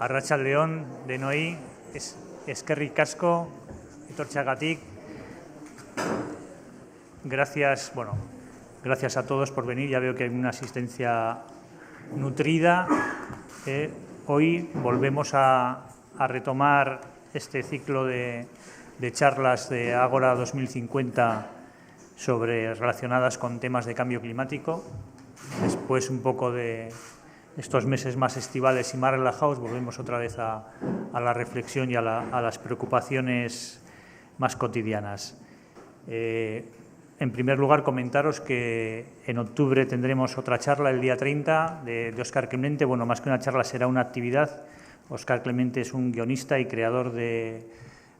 Arratsaldeon denoi, eskerrik asko etortzeagatik. Gracias a todos por venir. Ya veo que hay una asistencia nutrida. Hoy volvemos a retomar este ciclo de charlas de Ágora 2050 relacionadas con temas de cambio climático. Después un poco de estos meses más estivales y más relajados, volvemos otra vez a la reflexión y a las preocupaciones más cotidianas. En primer lugar, comentaros que en octubre tendremos otra charla, el día 30, de Óscar Clemente. Bueno, más que una charla, será una actividad. Óscar Clemente es un guionista y creador de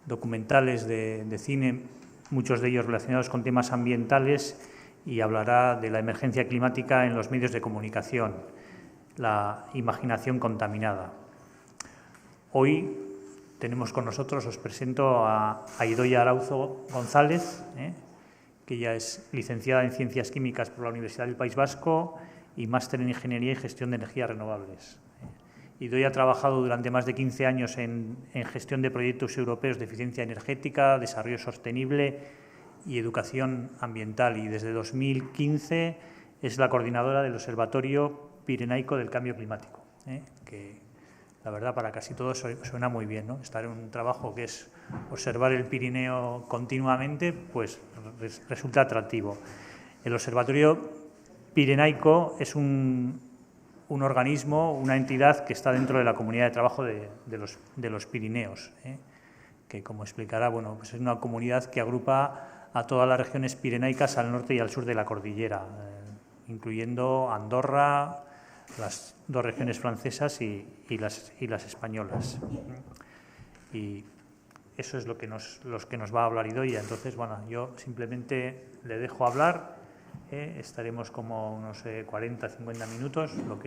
documentales de cine, muchos de ellos relacionados con temas ambientales, y hablará de la emergencia climática en los medios de comunicación, la imaginación contaminada. Hoy tenemos con nosotros, os presento a Idoia Arauzo González, que ella es licenciada en Ciencias Químicas por la Universidad del País Vasco y máster en Ingeniería y Gestión de Energías Renovables. Idoia ha trabajado durante más de 15 años en gestión de proyectos europeos de eficiencia energética, desarrollo sostenible y educación ambiental, y desde 2015 es la coordinadora del Observatorio Pirenaico del Cambio Climático, que la verdad para casi todos suena muy bien, ¿no? Estar en un trabajo que es observar el Pirineo continuamente, pues resulta atractivo. El Observatorio Pirenaico es un organismo, una entidad que está dentro de la comunidad de trabajo de los Pirineos, que, como explicará, bueno, pues es una comunidad que agrupa a todas las regiones pirenaicas al norte y al sur de la cordillera, incluyendo Andorra, las dos regiones francesas y las españolas. Y eso es lo que nos va a hablar Idoia. Entonces, bueno, yo simplemente le dejo hablar. Estaremos como unos 40, 50 minutos, lo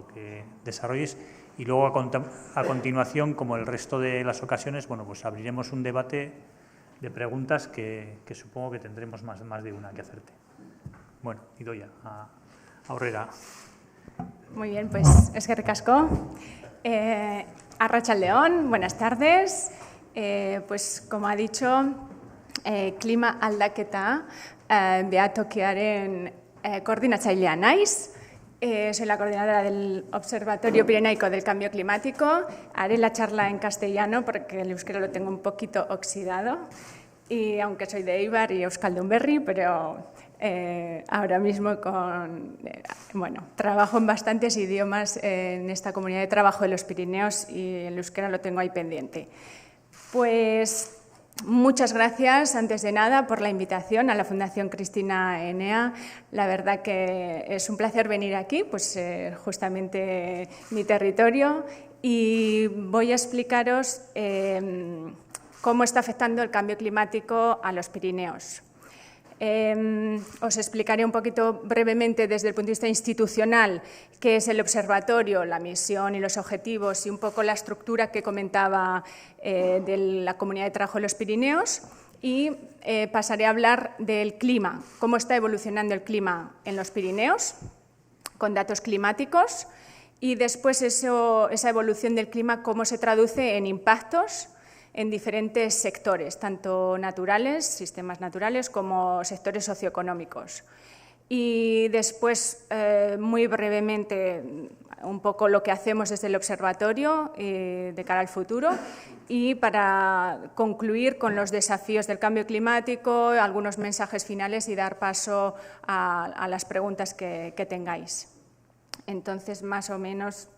que desarrolles, y luego a continuación, como el resto de las ocasiones, bueno, pues abriremos un debate de preguntas que supongo que tendremos más de una que hacerte. Bueno, Idoia, aurrera. Muy bien, pues eskerrik asko. Arratsaldeon, buenas tardes. Pues como ha dicho, klima aldaketa behatokiaren koordinatzailea naiz. Soy la coordinadora del Observatorio Pirenaico del Cambio Climático. Haré la charla en castellano porque el euskera lo tengo un poquito oxidado, y aunque soy de Eibar y Euskaldunberri, pero ahora mismo trabajo en bastantes idiomas en esta comunidad de trabajo de los Pirineos y el euskera lo tengo ahí pendiente. Pues muchas gracias, antes de nada, por la invitación a la Fundación Cristina Enea. La verdad que es un placer venir aquí, pues justamente mi territorio, y voy a explicaros cómo está afectando el cambio climático a los Pirineos. Os explicaré un poquito brevemente desde el punto de vista institucional qué es el observatorio, la misión y los objetivos, y un poco la estructura que comentaba de la comunidad de trabajo de los Pirineos, y pasaré a hablar del clima, cómo está evolucionando el clima en los Pirineos con datos climáticos, y después esa evolución del clima cómo se traduce en impactos en diferentes sectores, tanto naturales, sistemas naturales, como sectores socioeconómicos. Y después, muy brevemente, un poco lo que hacemos desde el observatorio de cara al futuro, y para concluir con los desafíos del cambio climático, algunos mensajes finales y dar paso a las preguntas que tengáis. Entonces, más o menos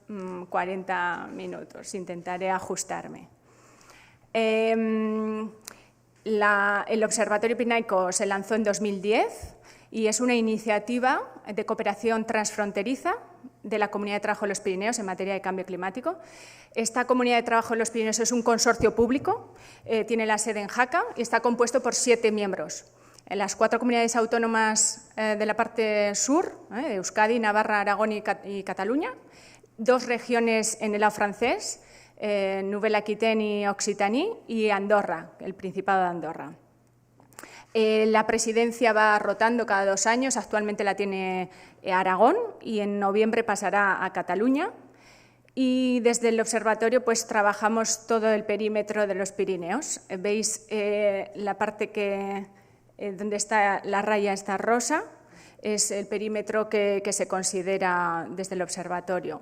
40 minutos, intentaré ajustarme. El Observatorio Pirenaico se lanzó en 2010 y es una iniciativa de cooperación transfronteriza de la Comunidad de Trabajo de los Pirineos en materia de cambio climático. Esta Comunidad de Trabajo de los Pirineos es un consorcio público, tiene la sede en Jaca y está compuesto por 7 miembros. En las 4 comunidades autónomas de la parte sur, Euskadi, Navarra, Aragón y Cataluña, 2 regiones en el lado francés, Nouvelle-Aquitaine y Occitanie, y Andorra, el Principado de Andorra. La presidencia va rotando cada 2 años, actualmente la tiene Aragón y en noviembre pasará a Cataluña. Y desde el observatorio pues trabajamos todo el perímetro de los Pirineos. Veis la parte donde está la raya está rosa, es el perímetro que se considera desde el observatorio.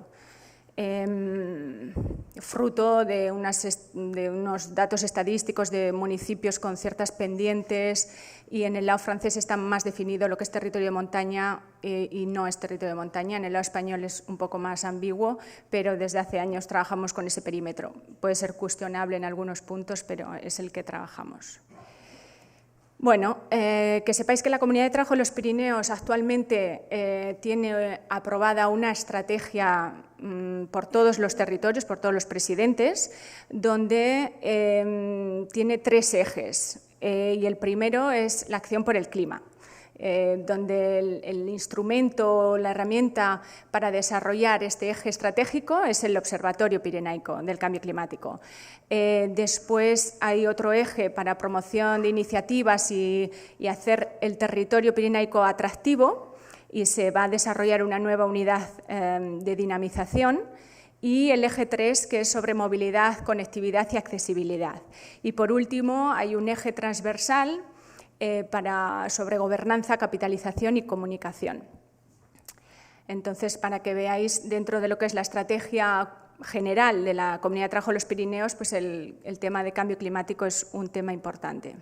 Fruto de unos datos estadísticos de municipios con ciertas pendientes, y en el lado francés está más definido lo que es territorio de montaña y no es territorio de montaña. En el lado español es un poco más ambiguo, pero desde hace años trabajamos con ese perímetro. Puede ser cuestionable en algunos puntos, pero es el que trabajamos. Bueno, que sepáis que la Comunidad de Trabajo de los Pirineos actualmente tiene aprobada una estrategia por todos los territorios, por todos los presidentes, donde tiene 3 ejes. Y el primero es la acción por el clima, donde el instrumento, la herramienta para desarrollar este eje estratégico es el Observatorio Pirenaico del Cambio Climático. Después hay otro eje para promoción de iniciativas y hacer el territorio pirenaico atractivo, y se va a desarrollar una nueva unidad de dinamización. Y el eje 3, que es sobre movilidad, conectividad y accesibilidad. Y por último, hay un eje transversal sobre gobernanza, capitalización y comunicación. Entonces, para que veáis dentro de lo que es la estrategia general de la Comunidad de Trabajo de los Pirineos, pues el tema de cambio climático es un tema importante.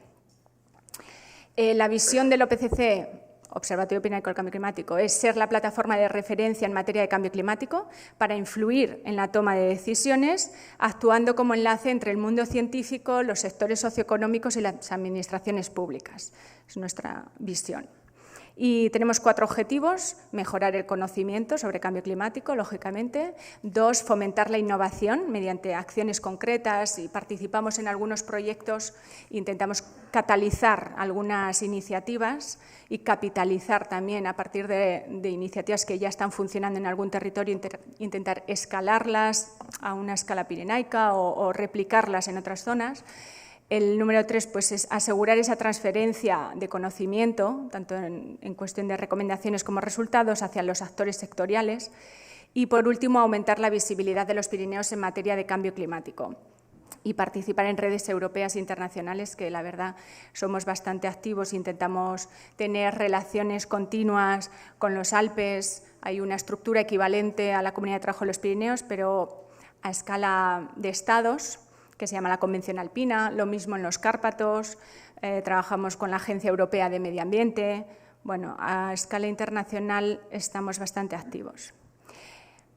La visión del OPCC, Observatorio Pirenaico del Cambio Climático, es ser la plataforma de referencia en materia de cambio climático para influir en la toma de decisiones, actuando como enlace entre el mundo científico, los sectores socioeconómicos y las administraciones públicas. Es nuestra visión. Y tenemos 4 objetivos: mejorar el conocimiento sobre cambio climático, lógicamente. 2, fomentar la innovación mediante acciones concretas, y participamos en algunos proyectos, intentamos catalizar algunas iniciativas y capitalizar también a partir de iniciativas que ya están funcionando en algún territorio, intentar escalarlas a una escala pirenaica o replicarlas en otras zonas. El número 3 pues, es asegurar esa transferencia de conocimiento, tanto en cuestión de recomendaciones como resultados, hacia los actores sectoriales. Y, por último, aumentar la visibilidad de los Pirineos en materia de cambio climático y participar en redes europeas e internacionales, que la verdad somos bastante activos. Intentamos tener relaciones continuas con los Alpes. Hay una estructura equivalente a la Comunidad de Trabajo de los Pirineos, pero a escala de estados, que se llama la Convención Alpina. Lo mismo en los Cárpatos, trabajamos con la Agencia Europea de Medio Ambiente. Bueno, a escala internacional estamos bastante activos.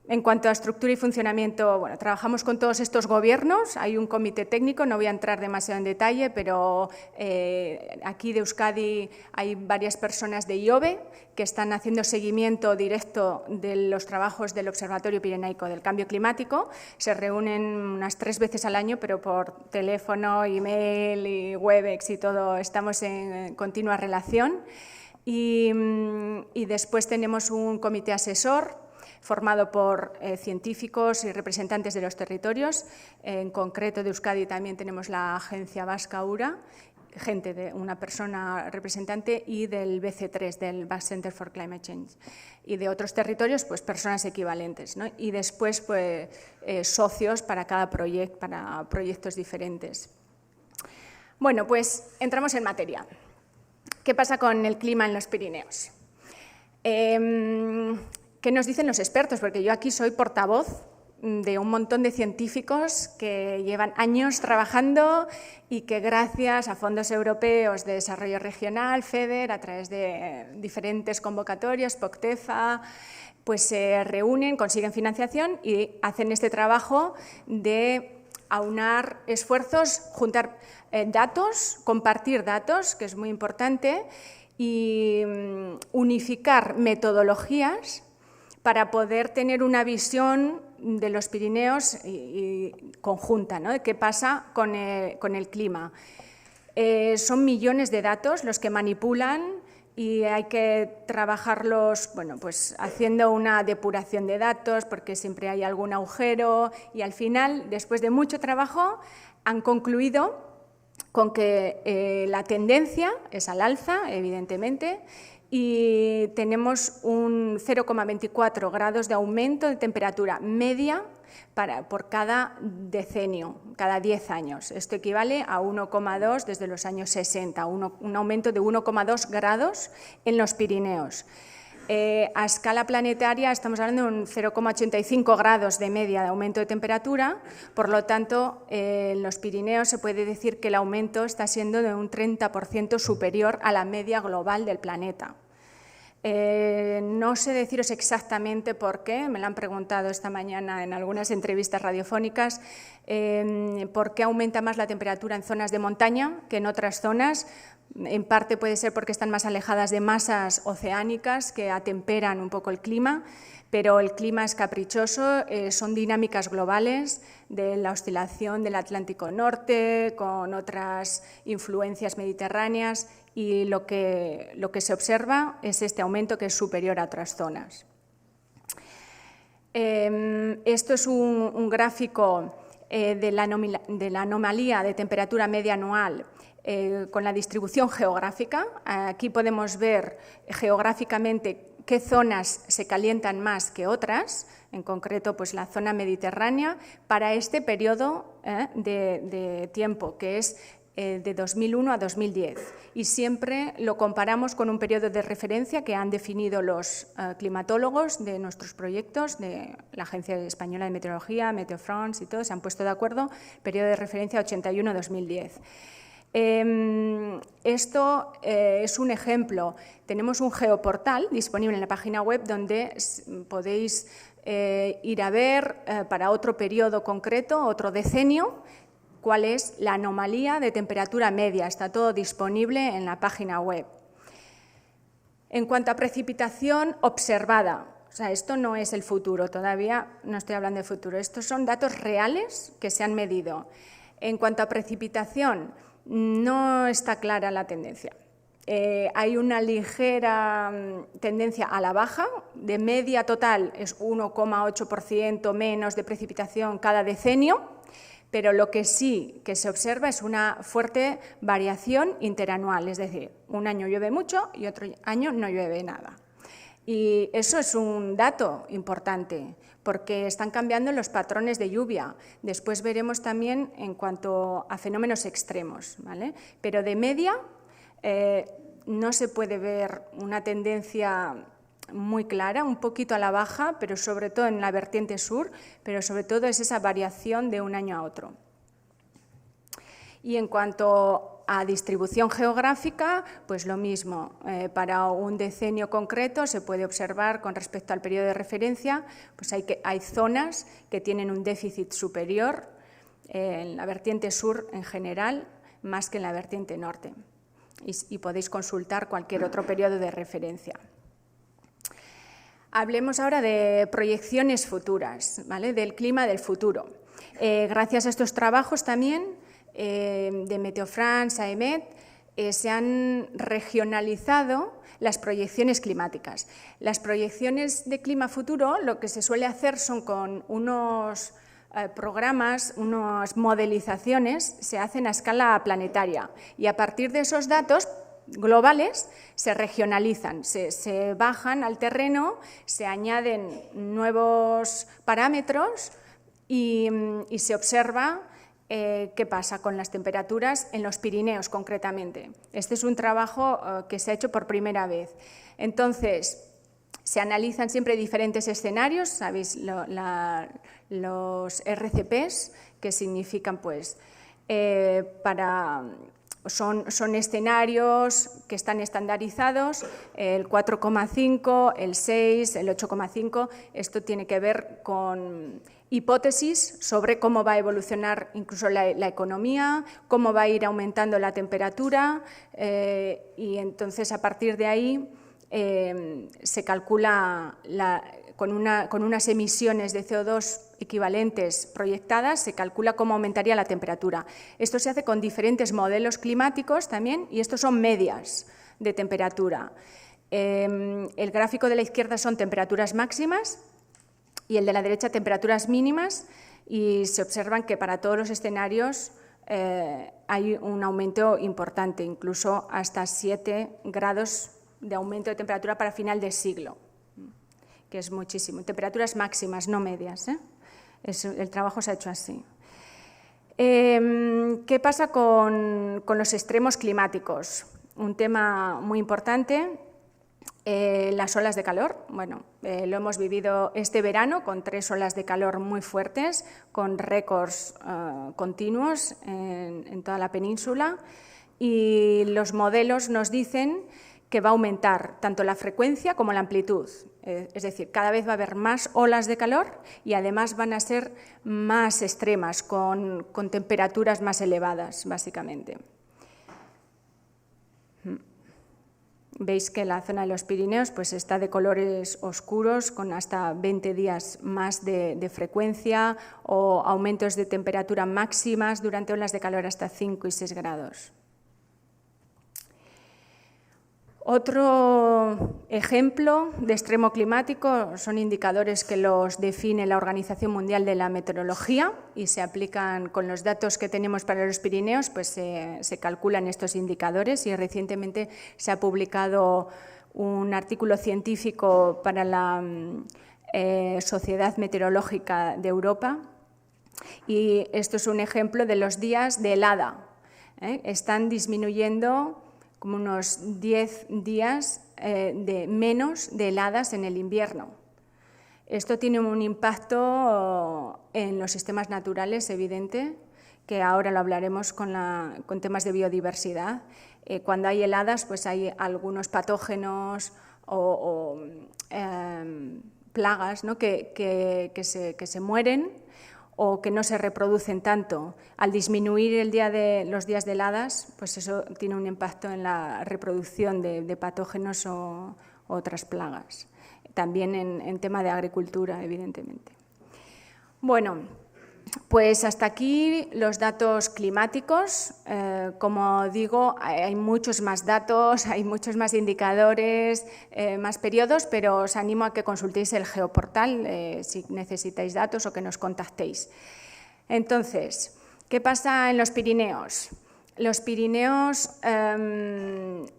En cuanto a estructura y funcionamiento, bueno, trabajamos con todos estos gobiernos. Hay un comité técnico, no voy a entrar demasiado en detalle, pero aquí de Euskadi hay varias personas de IOBE que están haciendo seguimiento directo de los trabajos del Observatorio Pirenaico del Cambio Climático. Se reúnen unas 3 veces al año, pero por teléfono, email y Webex y todo, estamos en continua relación. Y después tenemos un comité asesor formado por científicos y representantes de los territorios. En concreto, de Euskadi también tenemos la Agencia Vasca URA, una persona representante, y del BC3, del Basque Center for Climate Change. Y de otros territorios, pues personas equivalentes, ¿no? Y después, pues, socios para cada proyecto, para proyectos diferentes. Bueno, pues entramos en materia. ¿Qué pasa con el clima en los Pirineos? ¿Qué nos dicen los expertos? Porque yo aquí soy portavoz de un montón de científicos que llevan años trabajando y que gracias a fondos europeos de desarrollo regional, FEDER, a través de diferentes convocatorias, POCTEFA, pues se reúnen, consiguen financiación y hacen este trabajo de aunar esfuerzos, juntar datos, compartir datos, que es muy importante, y unificar metodologías para poder tener una visión de los Pirineos y conjunta, ¿no? De qué pasa con el clima. Son millones de datos los que manipulan y hay que trabajarlos, bueno, pues haciendo una depuración de datos, porque siempre hay algún agujero, y al final, después de mucho trabajo, han concluido con que la tendencia es al alza, evidentemente, y tenemos un 0,24 grados de aumento de temperatura media por cada decenio, cada 10 años. Esto equivale a 1,2 desde los años 60, un aumento de 1,2 grados en los Pirineos. A escala planetaria estamos hablando de un 0,85 grados de media de aumento de temperatura, por lo tanto, en los Pirineos se puede decir que el aumento está siendo de un 30% superior a la media global del planeta. No sé deciros exactamente por qué, me lo han preguntado esta mañana en algunas entrevistas radiofónicas, por qué aumenta más la temperatura en zonas de montaña que en otras zonas. En parte puede ser porque están más alejadas de masas oceánicas que atemperan un poco el clima, pero el clima es caprichoso, son dinámicas globales de la oscilación del Atlántico Norte con otras influencias mediterráneas y lo que se observa es este aumento que es superior a otras zonas. Esto es un gráfico de la anomalía de temperatura media anual con la distribución geográfica. Aquí podemos ver geográficamente qué zonas se calientan más que otras, en concreto pues la zona mediterránea, para este periodo de tiempo, que es de 2001 a 2010. Y siempre lo comparamos con un periodo de referencia que han definido los climatólogos de nuestros proyectos, de la Agencia Española de Meteorología, Meteo France y todos, se han puesto de acuerdo, periodo de referencia 81-2010. Esto es un ejemplo. Tenemos un geoportal disponible en la página web donde podéis ir a ver para otro periodo concreto, otro decenio, cuál es la anomalía de temperatura media. Está todo disponible en la página web. En cuanto a precipitación observada, o sea, esto no es el futuro, todavía no estoy hablando de futuro, estos son datos reales que se han medido. En cuanto a precipitación, no está clara la tendencia. Hay una ligera tendencia a la baja, de media total es 1,8% menos de precipitación cada decenio, pero lo que sí que se observa es una fuerte variación interanual, es decir, un año llueve mucho y otro año no llueve nada. Y eso es un dato importante, porque están cambiando los patrones de lluvia. Después veremos también en cuanto a fenómenos extremos, ¿vale? Pero de media no se puede ver una tendencia muy clara, un poquito a la baja, pero sobre todo en la vertiente sur, pero sobre todo es esa variación de un año a otro. Y en cuanto a distribución geográfica, pues lo mismo. Para un decenio concreto se puede observar con respecto al periodo de referencia, pues hay zonas que tienen un déficit superior en la vertiente sur en general, más que en la vertiente norte. Y podéis consultar cualquier otro periodo de referencia. Hablemos ahora de proyecciones futuras, ¿vale? Del clima del futuro. Gracias a estos trabajos también de Meteo France, AEMET, se han regionalizado las proyecciones climáticas. Las proyecciones de clima futuro lo que se suele hacer son con unos programas, unas modelizaciones, se hacen a escala planetaria y a partir de esos datos globales se regionalizan, se bajan al terreno, se añaden nuevos parámetros y se observa qué pasa con las temperaturas en los Pirineos concretamente. Este es un trabajo que se ha hecho por primera vez. Entonces, se analizan siempre diferentes escenarios, sabéis, los RCPs, que significan pues son escenarios que están estandarizados, el 4,5, el 6, el 8,5, esto tiene que ver con hipótesis sobre cómo va a evolucionar incluso la economía, cómo va a ir aumentando la temperatura y entonces a partir de ahí se calcula con unas emisiones de CO2 equivalentes proyectadas, se calcula cómo aumentaría la temperatura. Esto se hace con diferentes modelos climáticos también y estos son medias de temperatura. El gráfico de la izquierda son temperaturas máximas y el de la derecha temperaturas mínimas y se observan que para todos los escenarios hay un aumento importante, incluso hasta 7 grados de aumento de temperatura para final de siglo, que es muchísimo. Temperaturas máximas, no medias, El trabajo se ha hecho así. ¿Qué pasa con los extremos climáticos? Un tema muy importante, las olas de calor. Bueno, lo hemos vivido este verano con 3 olas de calor muy fuertes, con récords continuos en toda la península, y los modelos nos dicen que va a aumentar tanto la frecuencia como la amplitud. Es decir, cada vez va a haber más olas de calor y además van a ser más extremas, con temperaturas más elevadas, básicamente. Veis que la zona de los Pirineos pues, está de colores oscuros, con hasta 20 días más de frecuencia, o aumentos de temperatura máximas durante olas de calor hasta 5 y 6 grados. Otro ejemplo de extremo climático son indicadores que los define la Organización Mundial de la Meteorología y se aplican con los datos que tenemos para los Pirineos, pues se calculan estos indicadores, y recientemente se ha publicado un artículo científico para la Sociedad Meteorológica de Europa, y esto es un ejemplo de los días de helada. Están disminuyendo como unos 10 días de menos de heladas en el invierno. Esto tiene un impacto en los sistemas naturales evidente, que ahora lo hablaremos con temas de biodiversidad. Cuando hay heladas, pues hay algunos patógenos o plagas, ¿no? que se mueren o que no se reproducen tanto. Al disminuir los días de heladas, pues eso tiene un impacto en la reproducción de patógenos o otras plagas. También en tema de agricultura, evidentemente. Bueno, pues hasta aquí los datos climáticos. Como digo, hay muchos más datos, hay muchos más indicadores, más periodos, pero os animo a que consultéis el geoportal si necesitáis datos o que nos contactéis. Entonces, ¿qué pasa en los Pirineos? Los Pirineos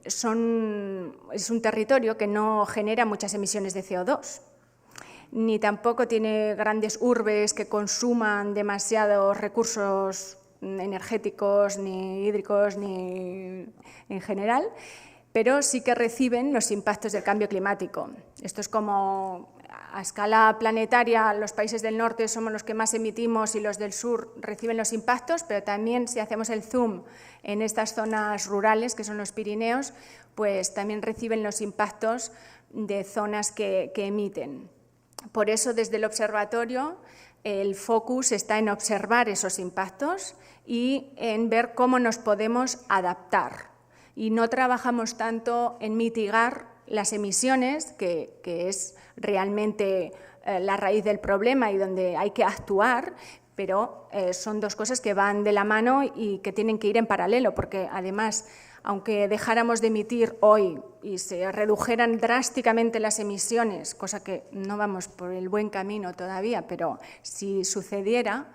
es un territorio que no genera muchas emisiones de CO2. Ni tampoco tiene grandes urbes que consuman demasiados recursos energéticos, ni hídricos, ni en general, pero sí que reciben los impactos del cambio climático. Esto es como a escala planetaria, los países del norte somos los que más emitimos y los del sur reciben los impactos, pero también si hacemos el zoom en estas zonas rurales, que son los Pirineos, pues también reciben los impactos de zonas que emiten. Por eso, desde el observatorio, el focus está en observar esos impactos y en ver cómo nos podemos adaptar. Y no trabajamos tanto en mitigar las emisiones, que es realmente la raíz del problema y donde hay que actuar, pero son dos cosas que van de la mano y que tienen que ir en paralelo, porque además, aunque dejáramos de emitir hoy y se redujeran drásticamente las emisiones, cosa que no vamos por el buen camino todavía, pero si sucediera,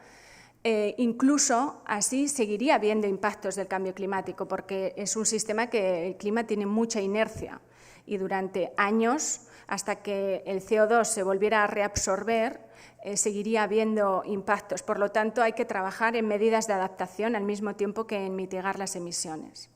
incluso así seguiría habiendo impactos del cambio climático, porque es un sistema que el clima tiene mucha inercia y durante años, hasta que el CO2 se volviera a reabsorber, seguiría habiendo impactos. Por lo tanto, hay que trabajar en medidas de adaptación al mismo tiempo que en mitigar las emisiones.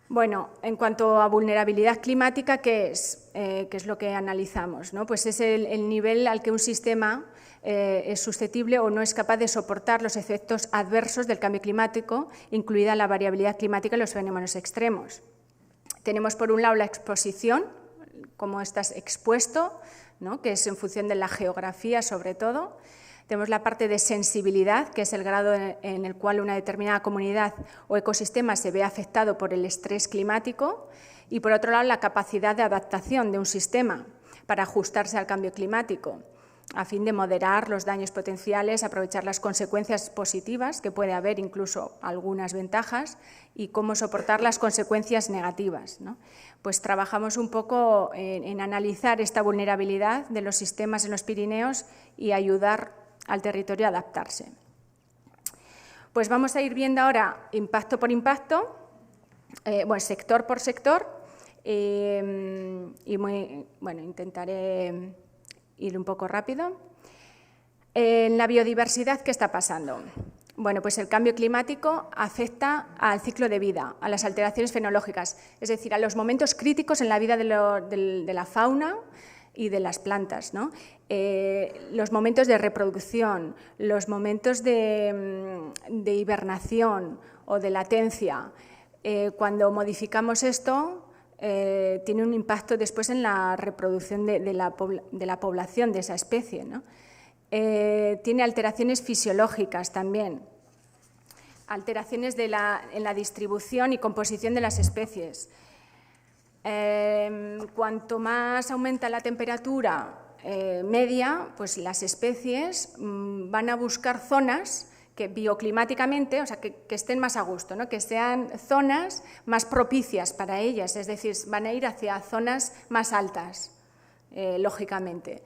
Bueno, en cuanto a vulnerabilidad climática, ¿qué es? ¿Qué es lo que analizamos? ¿No? Pues es el nivel al que un sistema es susceptible o no es capaz de soportar los efectos adversos del cambio climático, incluida la variabilidad climática y los fenómenos extremos. Tenemos, por un lado, la exposición, cómo estás expuesto, ¿no? Que es en función de la geografía, sobre todo. Tenemos la parte de sensibilidad, que es el grado en el cual una determinada comunidad o ecosistema se ve afectado por el estrés climático, y por otro lado la capacidad de adaptación de un sistema para ajustarse al cambio climático, a fin de moderar los daños potenciales, aprovechar las consecuencias positivas, que puede haber incluso algunas ventajas, y cómo soportar las consecuencias negativas, ¿no? Pues trabajamos un poco en analizar esta vulnerabilidad de los sistemas en los Pirineos y ayudar al territorio a adaptarse. Pues vamos a ir viendo ahora impacto por impacto, sector por sector, intentaré ir un poco rápido. En la biodiversidad, ¿qué está pasando? Bueno, pues el cambio climático afecta al ciclo de vida, a las alteraciones fenológicas, es decir, a los momentos críticos en la vida de la fauna y de las plantas, ¿no? Los momentos de reproducción, los momentos de hibernación o de latencia. Cuando modificamos esto, tiene un impacto después en la reproducción de la población de esa especie, ¿no? Tiene alteraciones fisiológicas también, alteraciones en la distribución y composición de las especies. Cuanto más aumenta la temperatura media, pues las especies van a buscar zonas que bioclimáticamente, o sea, que estén más a gusto, ¿no? Que sean zonas más propicias para ellas, es decir, van a ir hacia zonas más altas, lógicamente.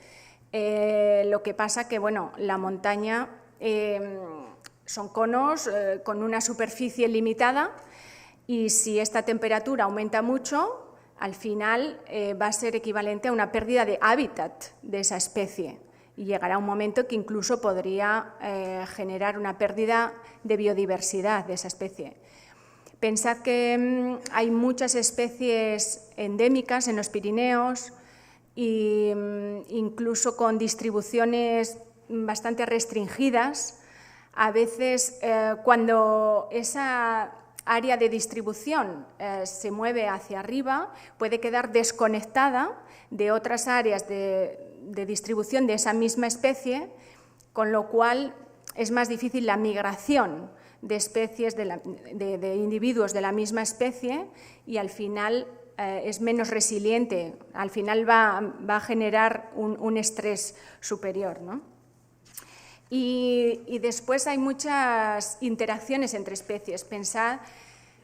Lo que pasa que, bueno, la montaña son conos con una superficie limitada y si esta temperatura aumenta mucho, al final va a ser equivalente a una pérdida de hábitat de esa especie y llegará un momento que incluso podría generar una pérdida de biodiversidad de esa especie. Pensad que hay muchas especies endémicas en los Pirineos, e incluso con distribuciones bastante restringidas. A veces, cuando esa área de distribución se mueve hacia arriba, puede quedar desconectada de otras áreas de distribución de esa misma especie, con lo cual es más difícil la migración de especies, de individuos de la misma especie, y al final es menos resiliente, al final va a generar un estrés superior, ¿no? Y después hay muchas interacciones entre especies. Pensad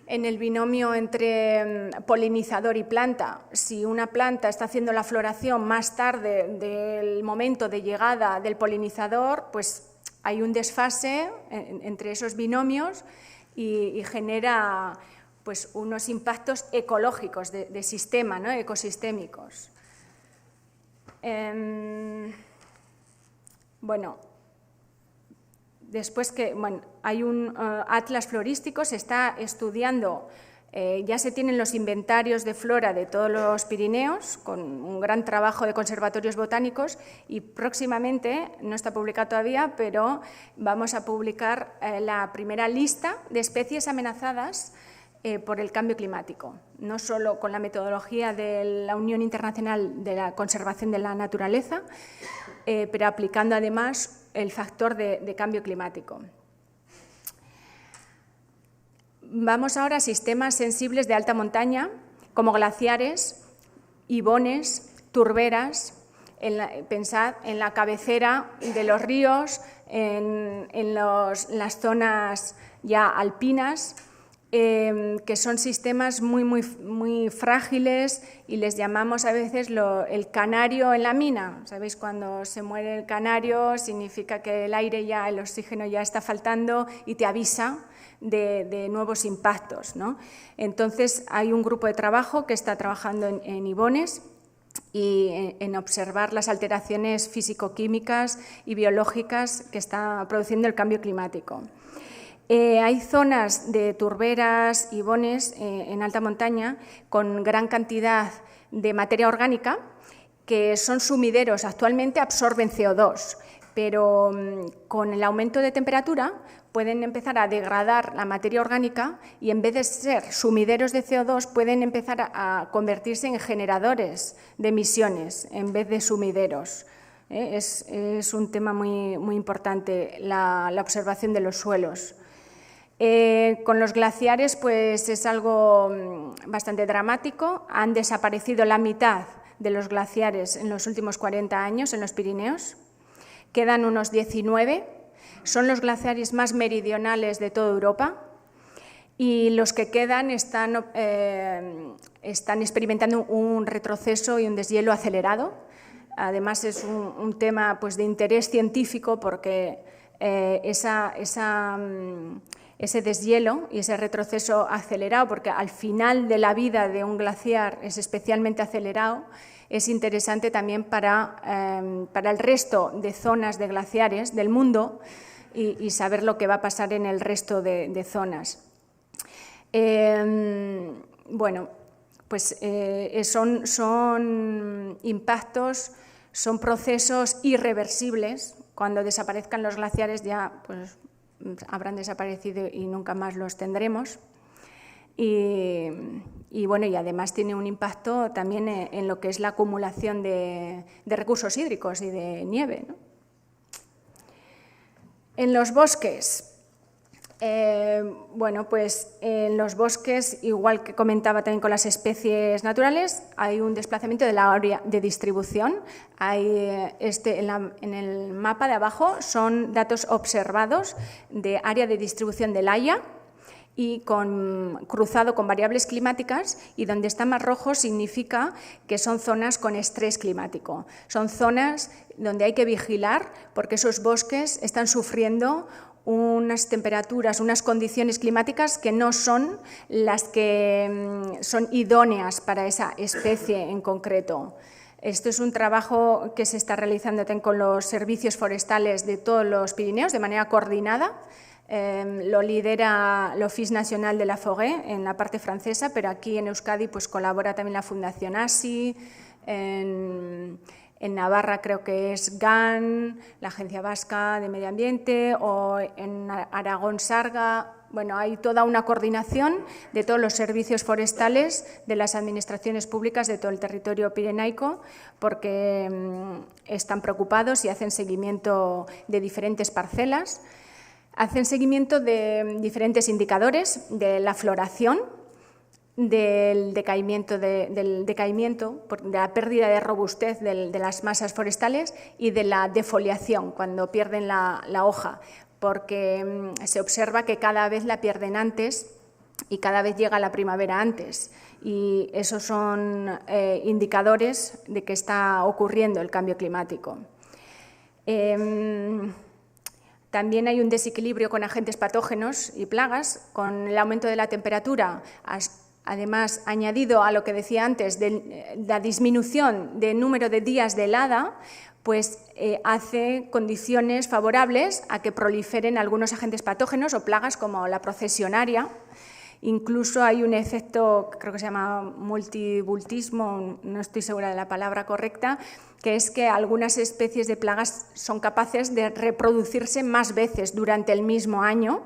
en el binomio entre polinizador y planta. Si una planta está haciendo la floración más tarde del momento de llegada del polinizador, pues hay un desfase entre esos binomios y genera pues unos impactos ecológicos de sistema, ¿no? Ecosistémicos. Bueno, después hay un atlas florístico, se está estudiando, ya se tienen los inventarios de flora de todos los Pirineos, con un gran trabajo de conservatorios botánicos, y próximamente, no está publicado todavía, pero vamos a publicar la primera lista de especies amenazadas por el cambio climático, no solo con la metodología de la Unión Internacional de la Conservación de la Naturaleza, pero aplicando además el factor de cambio climático. Vamos ahora a sistemas sensibles de alta montaña, como glaciares, ibones, turberas. Pensad en la cabecera de los ríos, en las zonas ya alpinas, que son sistemas muy frágiles y les llamamos a veces el canario en la mina. ¿Sabéis? Cuando se muere el canario significa que el aire ya, el oxígeno ya está faltando y te avisa de nuevos impactos, ¿no? Entonces hay un grupo de trabajo que está trabajando en ibones y en observar las alteraciones físico-químicas y biológicas que está produciendo el cambio climático. Hay zonas de turberas, ibones en alta montaña con gran cantidad de materia orgánica que son sumideros, actualmente absorben CO2, pero con el aumento de temperatura pueden empezar a degradar la materia orgánica y en vez de ser sumideros de CO2 pueden empezar a convertirse en generadores de emisiones en vez de sumideros. Es un tema muy importante la observación de los suelos. Con los glaciares pues es algo bastante dramático. Han desaparecido la mitad de los glaciares en los últimos 40 años en los Pirineos. Quedan unos 19. Son los glaciares más meridionales de toda Europa y los que quedan están experimentando un retroceso y un deshielo acelerado. Además es un tema pues, de interés científico porque ese deshielo y ese retroceso acelerado, porque al final de la vida de un glaciar es especialmente acelerado, es interesante también para el resto de zonas de glaciares del mundo y saber lo que va a pasar en el resto de zonas. Bueno, pues son impactos, son procesos irreversibles. Cuando desaparezcan los glaciares ya pues, habrán desaparecido y nunca más los tendremos. Y bueno, y además tiene un impacto también en lo que es la acumulación de recursos hídricos y de nieve, ¿no? En los bosques, bueno, pues en los bosques, igual que comentaba también con las especies naturales, hay un desplazamiento de la área de distribución. Hay en el mapa de abajo son datos observados de área de distribución del Haya y cruzado con variables climáticas, y donde está más rojo significa que son zonas con estrés climático. Son zonas donde hay que vigilar porque esos bosques están sufriendo unas temperaturas, unas condiciones climáticas que no son las que son idóneas para esa especie en concreto. Esto es un trabajo que se está realizando también con los servicios forestales de todos los Pirineos de manera coordinada. Lo lidera l'Office National de la Forêt en la parte francesa, pero aquí en Euskadi pues, colabora también la Fundación ASI, en Navarra creo que es GAN, la Agencia Vasca de Medio Ambiente, o en Aragón Sarga. Bueno, hay toda una coordinación de todos los servicios forestales de las administraciones públicas de todo el territorio pirenaico, porque están preocupados y hacen seguimiento de diferentes parcelas. Hacen seguimiento de diferentes indicadores de la floración, del decaimiento, de la pérdida de robustez de las masas forestales y de la defoliación, cuando pierden la hoja, porque se observa que cada vez la pierden antes y cada vez llega la primavera antes. Y esos son indicadores de que está ocurriendo el cambio climático. También hay un desequilibrio con agentes patógenos y plagas, con el aumento de la temperatura, además añadido a lo que decía antes, de la disminución del número de días de helada, pues hace condiciones favorables a que proliferen algunos agentes patógenos o plagas como la procesionaria. Incluso hay un efecto, creo que se llama multibultismo, no estoy segura de la palabra correcta, que es que algunas especies de plagas son capaces de reproducirse más veces durante el mismo año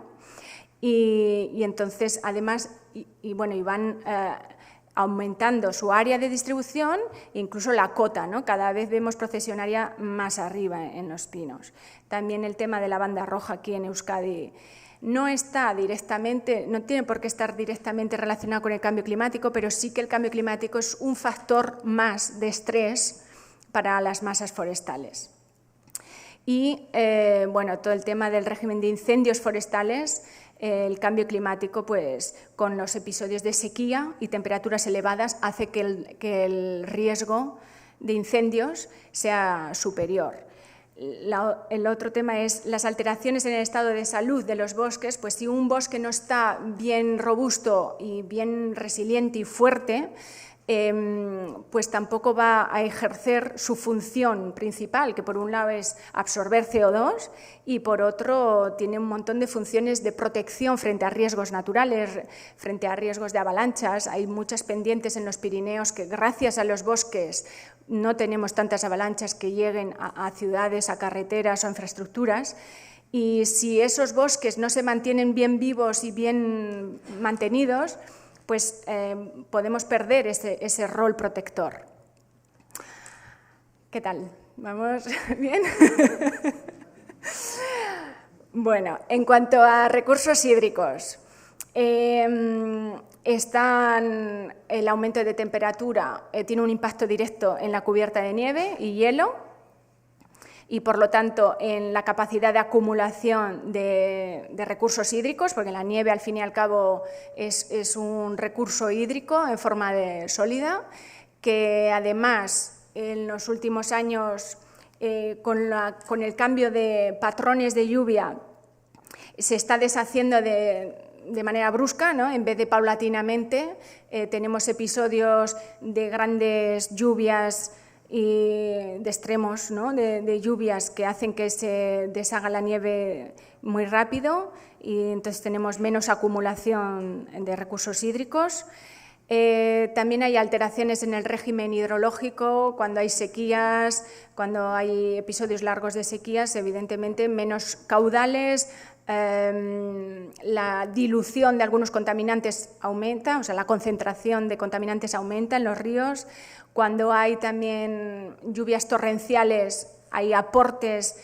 y entonces además van aumentando su área de distribución e incluso la cota, ¿no? Cada vez vemos procesionaria más arriba en los pinos. También el tema de la banda roja aquí en Euskadi no tiene por qué estar directamente relacionado con el cambio climático, pero sí que el cambio climático es un factor más de estrés para las masas forestales. Y todo el tema del régimen de incendios forestales, el cambio climático, pues con los episodios de sequía y temperaturas elevadas, hace que el riesgo de incendios sea superior. El otro tema es las alteraciones en el estado de salud de los bosques. Pues si un bosque no está bien robusto y bien resiliente y fuerte, pues tampoco va a ejercer su función principal, que por un lado es absorber CO2 y por otro tiene un montón de funciones de protección frente a riesgos naturales, frente a riesgos de avalanchas. Hay muchas pendientes en los Pirineos que gracias a los bosques no tenemos tantas avalanchas que lleguen a ciudades, a carreteras o a infraestructuras. Y si esos bosques no se mantienen bien vivos y bien mantenidos, pues podemos perder ese rol protector. ¿Qué tal? ¿Vamos bien? Bueno, en cuanto a recursos hídricos, el aumento de temperatura tiene un impacto directo en la cubierta de nieve y hielo y, por lo tanto, en la capacidad de acumulación de recursos hídricos, porque la nieve, al fin y al cabo, es un recurso hídrico en forma de sólida, que además, en los últimos años, con el cambio de patrones de lluvia se está deshaciendo de manera brusca, ¿no? En vez de paulatinamente. Tenemos episodios de grandes lluvias y de extremos, ¿no? de lluvias que hacen que se deshaga la nieve muy rápido y entonces tenemos menos acumulación de recursos hídricos. También hay alteraciones en el régimen hidrológico, cuando hay sequías, cuando hay episodios largos de sequías, evidentemente menos caudales, la dilución de algunos contaminantes aumenta, o sea, la concentración de contaminantes aumenta en los ríos. Cuando hay también lluvias torrenciales, hay aportes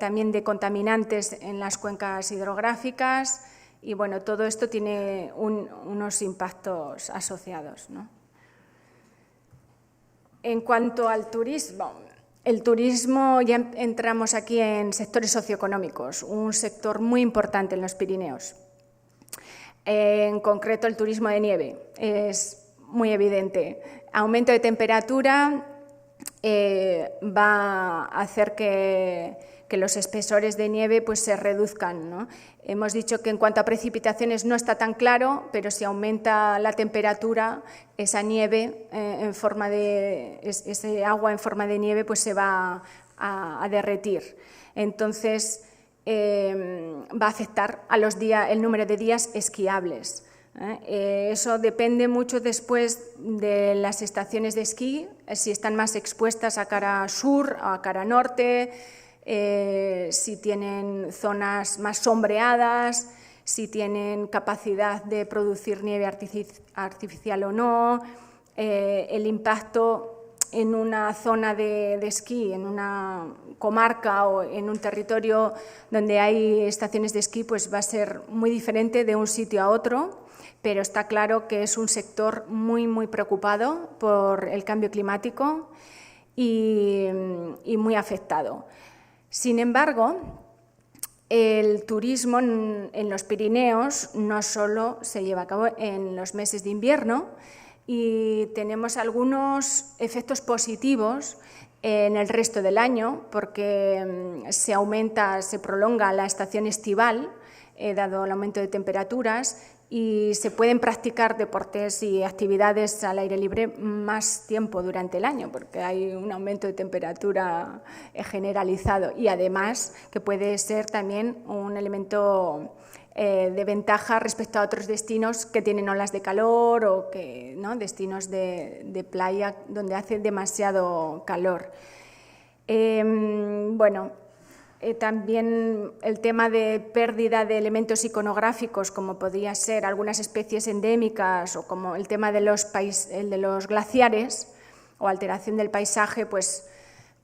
también de contaminantes en las cuencas hidrográficas y, bueno, todo esto tiene unos impactos asociados, ¿no? En cuanto al turismo, el turismo, ya entramos aquí en sectores socioeconómicos, un sector muy importante en los Pirineos. En concreto, el turismo de nieve es muy evidente. Aumento de temperatura va a hacer que los espesores de nieve pues, se reduzcan, ¿no? Hemos dicho que en cuanto a precipitaciones no está tan claro, pero si aumenta la temperatura, esa nieve ese agua en forma de nieve pues, se va a derretir. Entonces, va a afectar a el número de días esquiables. Eso depende mucho después de las estaciones de esquí, si están más expuestas a cara sur o a cara norte, si tienen zonas más sombreadas, si tienen capacidad de producir nieve artificial o no, el impacto en una zona de esquí, en una comarca o en un territorio donde hay estaciones de esquí, pues va a ser muy diferente de un sitio a otro, pero está claro que es un sector muy, muy preocupado por el cambio climático y muy afectado. Sin embargo, el turismo en los Pirineos no solo se lleva a cabo en los meses de invierno y tenemos algunos efectos positivos en el resto del año porque se prolonga la estación estival, dado el aumento de temperaturas, y se pueden practicar deportes y actividades al aire libre más tiempo durante el año, porque hay un aumento de temperatura generalizado y además que puede ser también un elemento de ventaja respecto a otros destinos que tienen olas de calor o que, ¿no? Destinos de playa donde hace demasiado calor. También el tema de pérdida de elementos iconográficos, como podría ser algunas especies endémicas o como el tema de los glaciares o alteración del paisaje, pues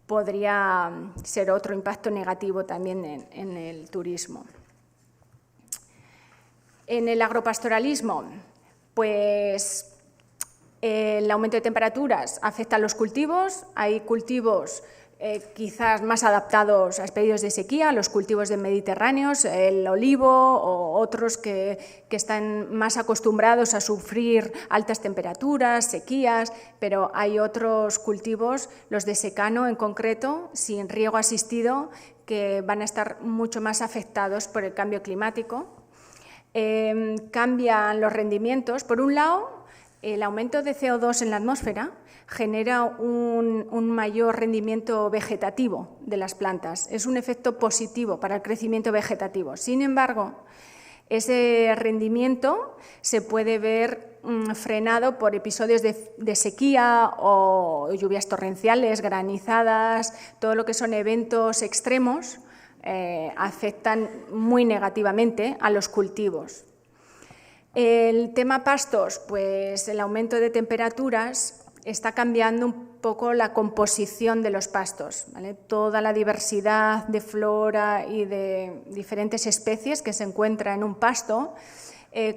podría ser otro impacto negativo también en el turismo. En el agropastoralismo, pues el aumento de temperaturas afecta a los cultivos. Hay cultivos quizás más adaptados a periodos de sequía, los cultivos de mediterráneos, el olivo o otros que están más acostumbrados a sufrir altas temperaturas, sequías, pero hay otros cultivos, los de secano en concreto, sin riego asistido, que van a estar mucho más afectados por el cambio climático. Cambian los rendimientos. Por un lado, el aumento de CO2 en la atmósfera genera un mayor rendimiento vegetativo de las plantas. Es un efecto positivo para el crecimiento vegetativo. Sin embargo, ese rendimiento se puede ver frenado por episodios de sequía o lluvias torrenciales, granizadas, todo lo que son eventos extremos afectan muy negativamente a los cultivos. El tema pastos, pues el aumento de temperaturas está cambiando un poco la composición de los pastos, ¿vale? Toda la diversidad de flora y de diferentes especies que se encuentra en un pasto,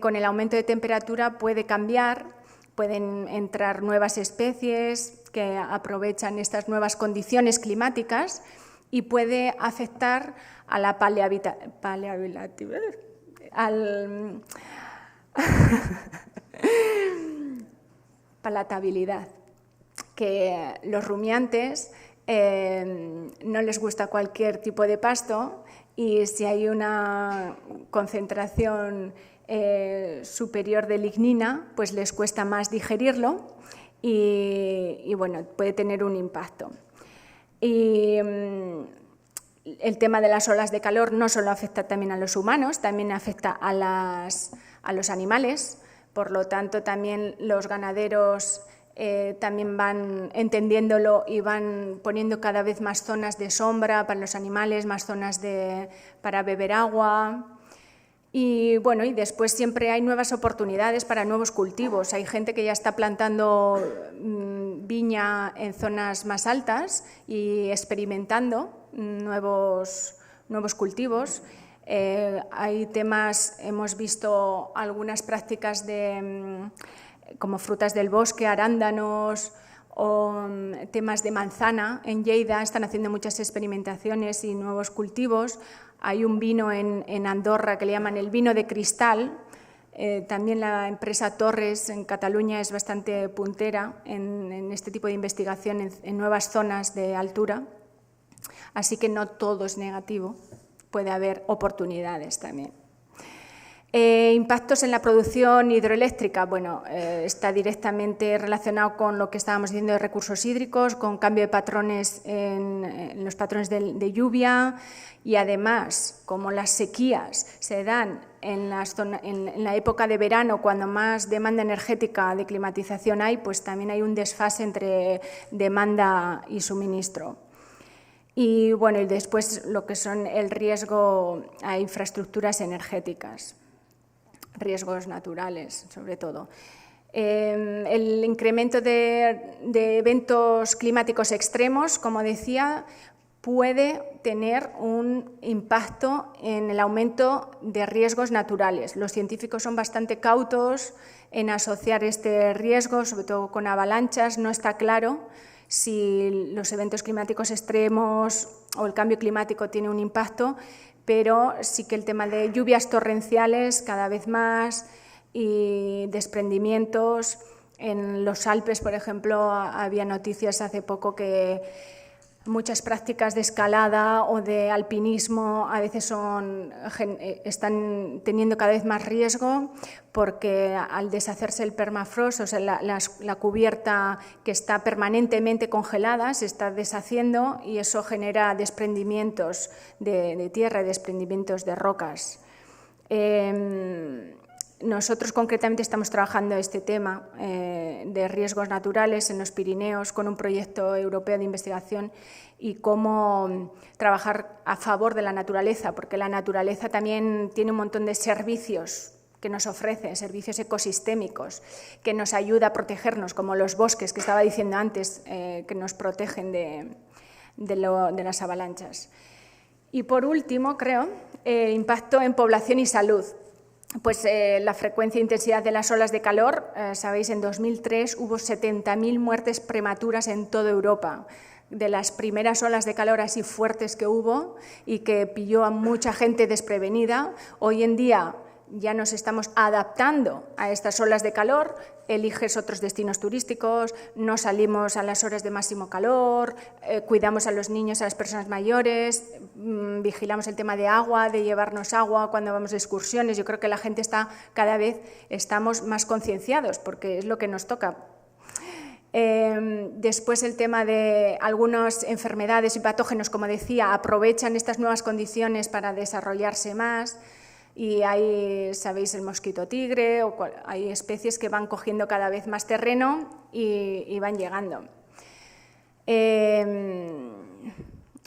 con el aumento de temperatura puede cambiar, pueden entrar nuevas especies que aprovechan estas nuevas condiciones climáticas y puede afectar a la palatabilidad, que los rumiantes no les gusta cualquier tipo de pasto y si hay una concentración superior de lignina, pues les cuesta más digerirlo y bueno, puede tener un impacto. Y el tema de las olas de calor no solo afecta también a los humanos, también afecta a los animales. Por lo tanto, también los ganaderos también van entendiéndolo y van poniendo cada vez más zonas de sombra para los animales, más zonas para beber agua. Y bueno, y después siempre hay nuevas oportunidades para nuevos cultivos. Hay gente que ya está plantando viña en zonas más altas y experimentando nuevos cultivos. Hay temas, hemos visto algunas prácticas como frutas del bosque, arándanos o temas de manzana. En Lleida están haciendo muchas experimentaciones y nuevos cultivos. Hay un vino en Andorra que le llaman el vino de cristal. También la empresa Torres en Cataluña es bastante puntera en este tipo de investigación en nuevas zonas de altura. Así que no todo es negativo, puede haber oportunidades también. Impactos en la producción hidroeléctrica, bueno, está directamente relacionado con lo que estábamos diciendo de recursos hídricos, con cambio de patrones en los patrones de lluvia y además, como las sequías se dan en la época de verano, cuando más demanda energética de climatización hay, pues también hay un desfase entre demanda y suministro. Y bueno, y después lo que son el riesgo a infraestructuras energéticas, riesgos naturales sobre todo. El incremento de eventos climáticos extremos, como decía, puede tener un impacto en el aumento de riesgos naturales. Los científicos son bastante cautos en asociar este riesgo, sobre todo con avalanchas. No está claro si los eventos climáticos extremos o el cambio climático tiene un impacto, pero sí que el tema de lluvias torrenciales cada vez más y desprendimientos. En los Alpes, por ejemplo, había noticias hace poco que muchas prácticas de escalada o de alpinismo a veces están teniendo cada vez más riesgo porque al deshacerse el permafrost, o sea, la cubierta que está permanentemente congelada, se está deshaciendo y eso genera desprendimientos de tierra y desprendimientos de rocas. Nosotros concretamente estamos trabajando este tema de riesgos naturales en los Pirineos con un proyecto europeo de investigación y cómo trabajar a favor de la naturaleza, porque la naturaleza también tiene un montón de servicios que nos ofrece, servicios ecosistémicos, que nos ayuda a protegernos, como los bosques que estaba diciendo antes, que nos protegen de las avalanchas. Y por último, creo, impacto en población y salud. Pues la frecuencia e intensidad de las olas de calor, sabéis, en 2003 hubo 70.000 muertes prematuras en toda Europa, de las primeras olas de calor así fuertes que hubo y que pilló a mucha gente desprevenida. Hoy en día ya nos estamos adaptando a estas olas de calor, eliges otros destinos turísticos, no salimos a las horas de máximo calor, cuidamos a los niños, a las personas mayores, vigilamos el tema de agua, de llevarnos agua cuando vamos de excursiones. Yo creo que la gente cada vez estamos más concienciados porque es lo que nos toca. Después el tema de algunas enfermedades y patógenos, como decía, aprovechan estas nuevas condiciones para desarrollarse más. Y hay, sabéis, el mosquito tigre, hay especies que van cogiendo cada vez más terreno y van llegando.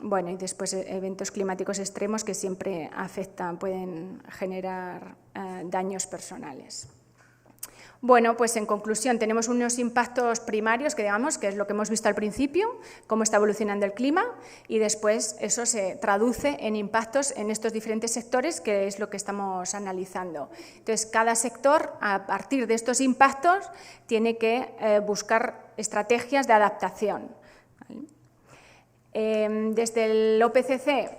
Bueno, y después eventos climáticos extremos que siempre afectan, pueden generar daños personales. Bueno, pues en conclusión tenemos unos impactos primarios que digamos que es lo que hemos visto al principio, cómo está evolucionando el clima y después eso se traduce en impactos en estos diferentes sectores que es lo que estamos analizando. Entonces cada sector a partir de estos impactos tiene que buscar estrategias de adaptación. Desde el OPCC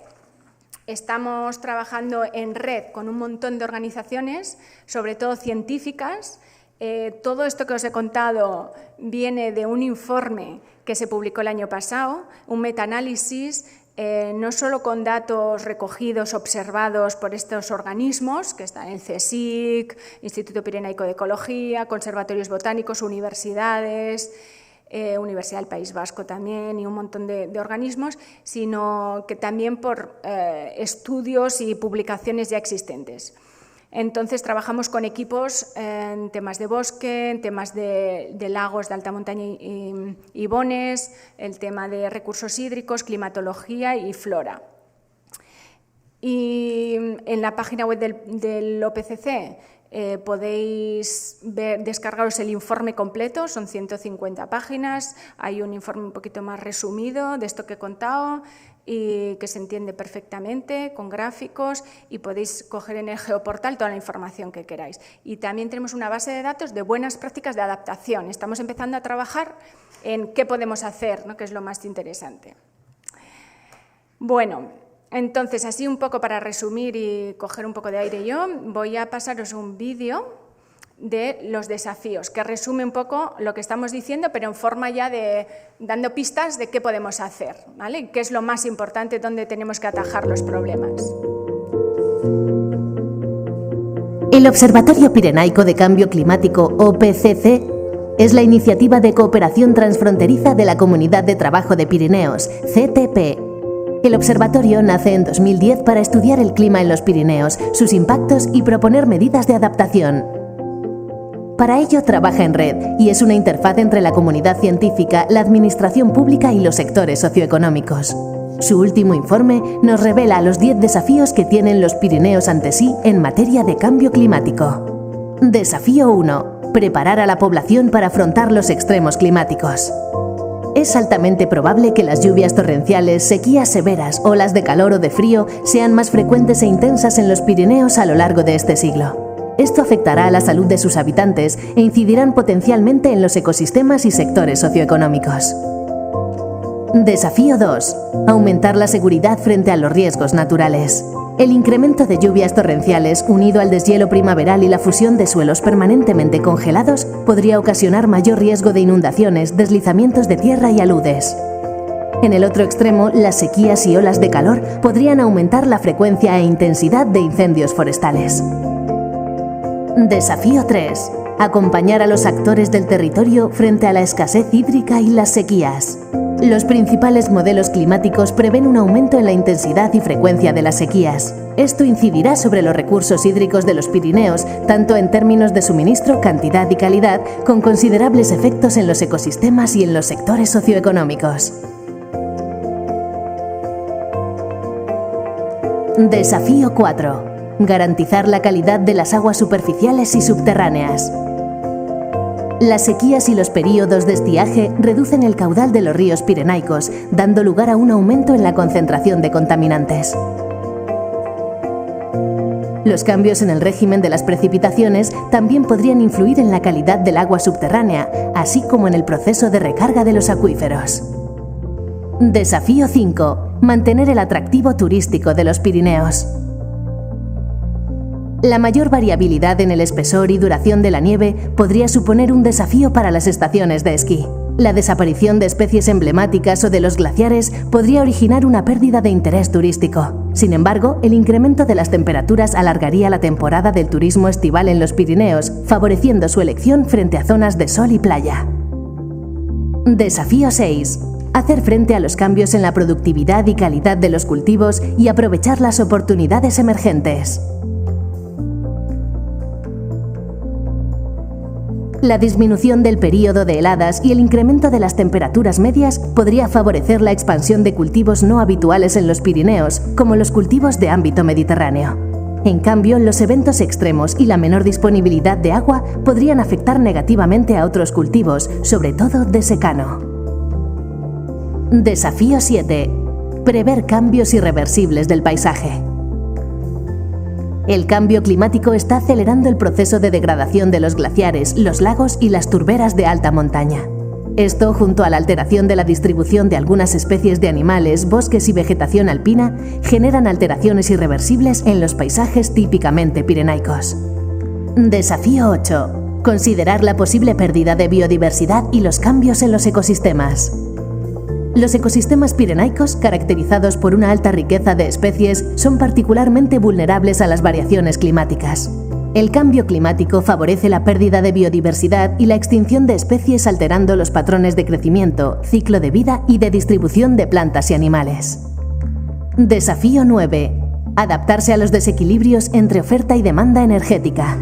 estamos trabajando en red con un montón de organizaciones, sobre todo científicas. Todo esto que os he contado viene de un informe que se publicó el año pasado, un metaanálisis no solo con datos recogidos, observados por estos organismos, que están el CSIC, Instituto Pirenaico de Ecología, conservatorios botánicos, universidades, Universidad del País Vasco también y un montón de organismos, sino que también por estudios y publicaciones ya existentes. Entonces, trabajamos con equipos en temas de bosque, en temas de lagos de alta montaña y bones, el tema de recursos hídricos, climatología y flora. Y en la página web del OPCC podéis descargaros el informe completo, son 150 páginas, hay un informe un poquito más resumido de esto que he contado y que se entiende perfectamente, con gráficos, y podéis coger en el geoportal toda la información que queráis. Y también tenemos una base de datos de buenas prácticas de adaptación. Estamos empezando a trabajar en qué podemos hacer, ¿no?, que es lo más interesante. Bueno, entonces, así un poco para resumir y coger un poco de aire yo, voy a pasaros un vídeo de los desafíos, que resume un poco lo que estamos diciendo, pero en forma ya de dando pistas de qué podemos hacer, ¿vale? Qué es lo más importante, dónde tenemos que atajar los problemas. El Observatorio Pirenaico de Cambio Climático, OPCC, es la iniciativa de cooperación transfronteriza de la Comunidad de Trabajo de Pirineos, CTP. El observatorio nace en 2010 para estudiar el clima en los Pirineos, sus impactos y proponer medidas de adaptación. Para ello trabaja en red y es una interfaz entre la comunidad científica, la administración pública y los sectores socioeconómicos. Su último informe nos revela los 10 desafíos que tienen los Pirineos ante sí en materia de cambio climático. Desafío 1. Preparar a la población para afrontar los extremos climáticos. Es altamente probable que las lluvias torrenciales, sequías severas, olas de calor o de frío sean más frecuentes e intensas en los Pirineos a lo largo de este siglo. Esto afectará a la salud de sus habitantes e incidirán potencialmente en los ecosistemas y sectores socioeconómicos. Desafío 2. Aumentar la seguridad frente a los riesgos naturales. El incremento de lluvias torrenciales, unido al deshielo primaveral y la fusión de suelos permanentemente congelados, podría ocasionar mayor riesgo de inundaciones, deslizamientos de tierra y aludes. En el otro extremo, las sequías y olas de calor podrían aumentar la frecuencia e intensidad de incendios forestales. Desafío 3. Acompañar a los actores del territorio frente a la escasez hídrica y las sequías. Los principales modelos climáticos prevén un aumento en la intensidad y frecuencia de las sequías. Esto incidirá sobre los recursos hídricos de los Pirineos, tanto en términos de suministro, cantidad y calidad, con considerables efectos en los ecosistemas y en los sectores socioeconómicos. Desafío 4. Garantizar la calidad de las aguas superficiales y subterráneas. Las sequías y los períodos de estiaje reducen el caudal de los ríos pirenaicos, dando lugar a un aumento en la concentración de contaminantes. Los cambios en el régimen de las precipitaciones también podrían influir en la calidad del agua subterránea, así como en el proceso de recarga de los acuíferos. Desafío 5. Mantener el atractivo turístico de los Pirineos. La mayor variabilidad en el espesor y duración de la nieve podría suponer un desafío para las estaciones de esquí. La desaparición de especies emblemáticas o de los glaciares podría originar una pérdida de interés turístico. Sin embargo, el incremento de las temperaturas alargaría la temporada del turismo estival en los Pirineos, favoreciendo su elección frente a zonas de sol y playa. Desafío 6. Hacer frente a los cambios en la productividad y calidad de los cultivos y aprovechar las oportunidades emergentes. La disminución del período de heladas y el incremento de las temperaturas medias podría favorecer la expansión de cultivos no habituales en los Pirineos, como los cultivos de ámbito mediterráneo. En cambio, los eventos extremos y la menor disponibilidad de agua podrían afectar negativamente a otros cultivos, sobre todo de secano. Desafío 7. Prever cambios irreversibles del paisaje. El cambio climático está acelerando el proceso de degradación de los glaciares, los lagos y las turberas de alta montaña. Esto, junto a la alteración de la distribución de algunas especies de animales, bosques y vegetación alpina, generan alteraciones irreversibles en los paisajes típicamente pirenaicos. Desafío 8. Considerar la posible pérdida de biodiversidad y los cambios en los ecosistemas. Los ecosistemas pirenaicos, caracterizados por una alta riqueza de especies, son particularmente vulnerables a las variaciones climáticas. El cambio climático favorece la pérdida de biodiversidad y la extinción de especies, alterando los patrones de crecimiento, ciclo de vida y de distribución de plantas y animales. Desafío 9. Adaptarse a los desequilibrios entre oferta y demanda energética.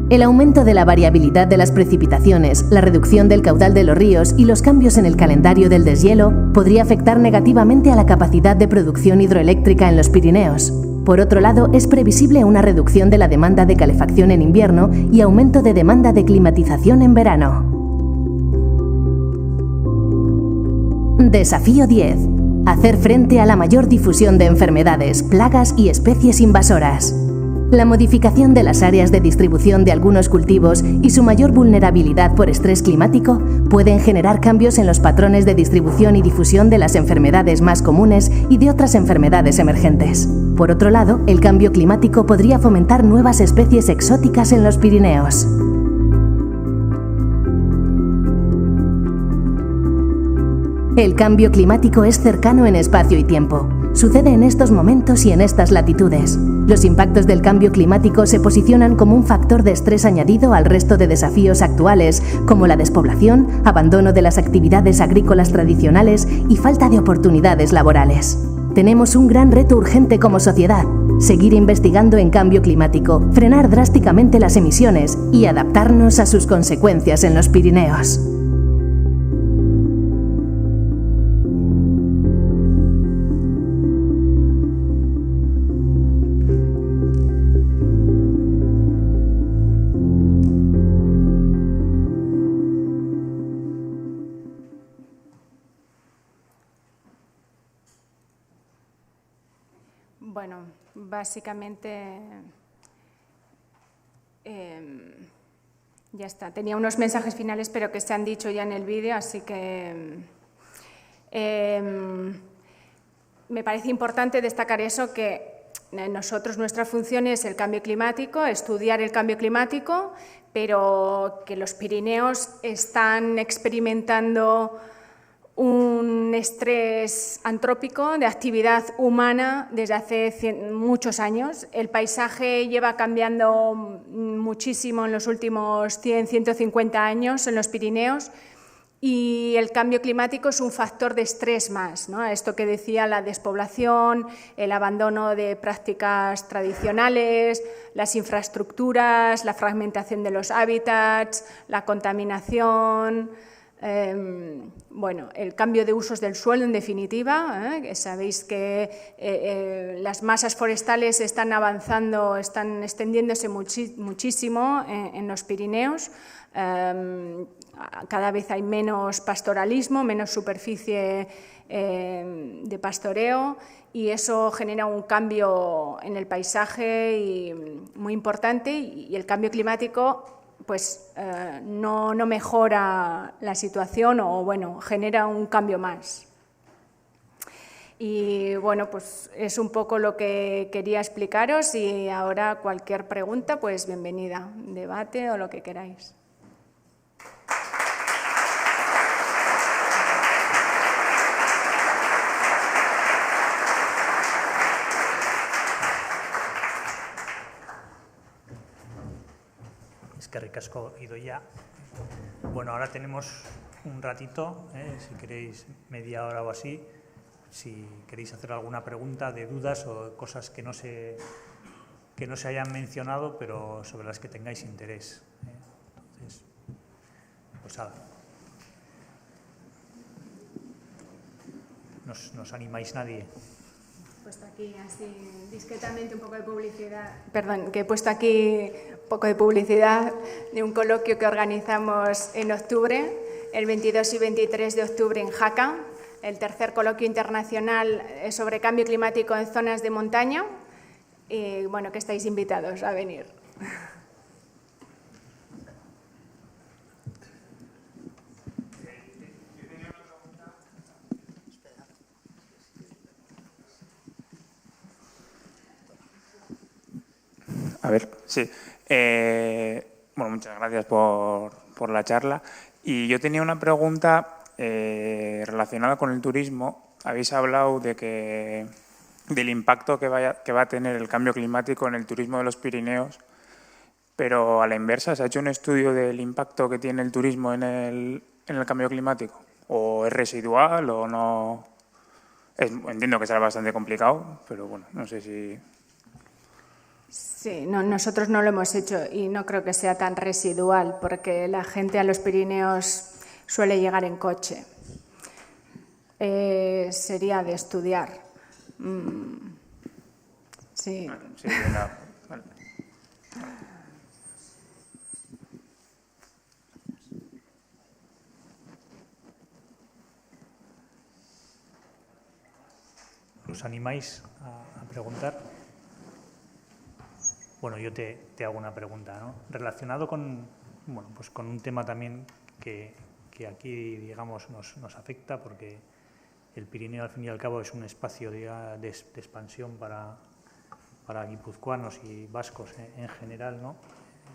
El aumento de la variabilidad de las precipitaciones, la reducción del caudal de los ríos y los cambios en el calendario del deshielo podría afectar negativamente a la capacidad de producción hidroeléctrica en los Pirineos. Por otro lado, es previsible una reducción de la demanda de calefacción en invierno y aumento de demanda de climatización en verano. Desafío 10. Hacer frente a la mayor difusión de enfermedades, plagas y especies invasoras. La modificación de las áreas de distribución de algunos cultivos y su mayor vulnerabilidad por estrés climático pueden generar cambios en los patrones de distribución y difusión de las enfermedades más comunes y de otras enfermedades emergentes. Por otro lado, el cambio climático podría fomentar nuevas especies exóticas en los Pirineos. El cambio climático es cercano en espacio y tiempo. Sucede en estos momentos y en estas latitudes. Los impactos del cambio climático se posicionan como un factor de estrés añadido al resto de desafíos actuales, como la despoblación, abandono de las actividades agrícolas tradicionales y falta de oportunidades laborales. Tenemos un gran reto urgente como sociedad: seguir investigando en cambio climático, frenar drásticamente las emisiones y adaptarnos a sus consecuencias en los Pirineos. Bueno, básicamente ya está. Tenía unos mensajes finales, pero que se han dicho ya en el vídeo, así que me parece importante destacar eso, que nuestra función es el cambio climático, estudiar el cambio climático, pero que los Pirineos están experimentando un estrés antrópico de actividad humana desde hace muchos años. El paisaje lleva cambiando muchísimo en los últimos 100, 150 años en los Pirineos, y el cambio climático es un factor de estrés más, ¿no? Esto que decía, la despoblación, el abandono de prácticas tradicionales, las infraestructuras, la fragmentación de los hábitats, la contaminación. Bueno, el cambio de usos del suelo, en definitiva, que sabéis que las masas forestales están avanzando, están extendiéndose muchísimo en los Pirineos. Cada vez hay menos pastoralismo, menos superficie de pastoreo, y eso genera un cambio en el paisaje muy importante, y el cambio climático pues no mejora la situación, o bueno, genera un cambio más. Y bueno, pues es un poco lo que quería explicaros, y ahora cualquier pregunta, pues bienvenida, debate o lo que queráis. Que ricasco, Idoia. Bueno, ahora tenemos un ratito, si queréis media hora o así, si queréis hacer alguna pregunta de dudas o cosas que no se hayan mencionado, pero sobre las que tengáis interés. Entonces, pues nada. ¿Nos animáis nadie? He puesto aquí así discretamente un poco de publicidad. Perdón, que he puesto aquí un poco de publicidad de un coloquio que organizamos en octubre, el 22 y 23 de octubre en Jaca, el tercer coloquio internacional sobre cambio climático en zonas de montaña, y bueno, que estáis invitados a venir. A ver, sí. Bueno, muchas gracias por la charla. Y yo tenía una pregunta relacionado con el turismo, habéis hablado del impacto que va a tener el cambio climático en el turismo de los Pirineos, pero a la inversa, ¿se ha hecho un estudio del impacto que tiene el turismo en el cambio climático? ¿O es residual o no? Entiendo que será bastante complicado, pero bueno, no sé si... Sí, no, nosotros no lo hemos hecho y no creo que sea tan residual, porque la gente a los Pirineos suele llegar en coche. Sería de estudiar. Sí. Sí, vale. ¿Os animáis a preguntar? Bueno, yo te hago una pregunta, ¿no? Relacionado con, bueno, pues con un tema también que aquí, digamos, nos afecta, porque el Pirineo, al fin y al cabo, es un espacio de expansión para guipuzcoanos y vascos en general, ¿no?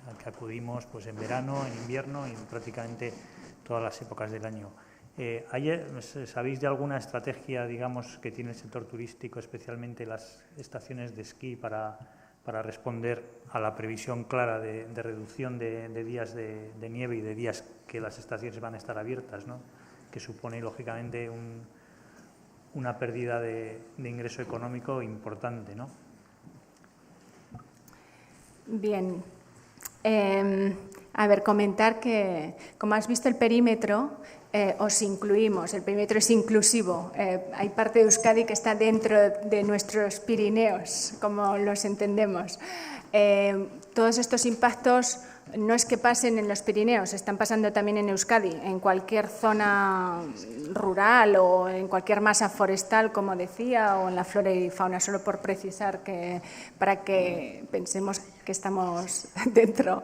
Al que acudimos pues en verano, en invierno y en prácticamente todas las épocas del año. ¿Sabéis de alguna estrategia, digamos, que tiene el sector turístico, especialmente las estaciones de esquí, para responder a la previsión clara de reducción de días de nieve y de días que las estaciones van a estar abiertas, ¿no? Que supone, lógicamente, una pérdida de ingreso económico importante, ¿no? Bien. A ver, comentar que, como has visto, el perímetro os incluimos, el perímetro es inclusivo. Hay parte de Euskadi que está dentro de nuestros Pirineos, como los entendemos. Todos estos impactos no es que pasen en los Pirineos, están pasando también en Euskadi, en cualquier zona rural o en cualquier masa forestal, como decía, o en la flora y fauna, solo por precisar para que pensemos que estamos dentro.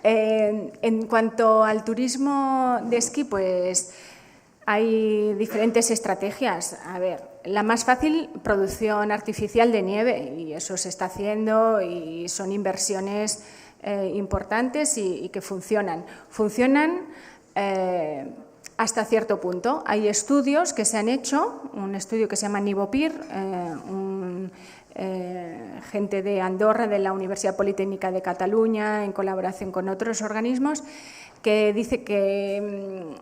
En cuanto al turismo de esquí, pues hay diferentes estrategias. A ver, la más fácil, producción artificial de nieve, y eso se está haciendo y son inversiones importantes y que funcionan. Funcionan hasta cierto punto. Hay estudios que se han hecho, un estudio que se llama Nivopir, gente de Andorra, de la Universidad Politécnica de Cataluña, en colaboración con otros organismos, que dice que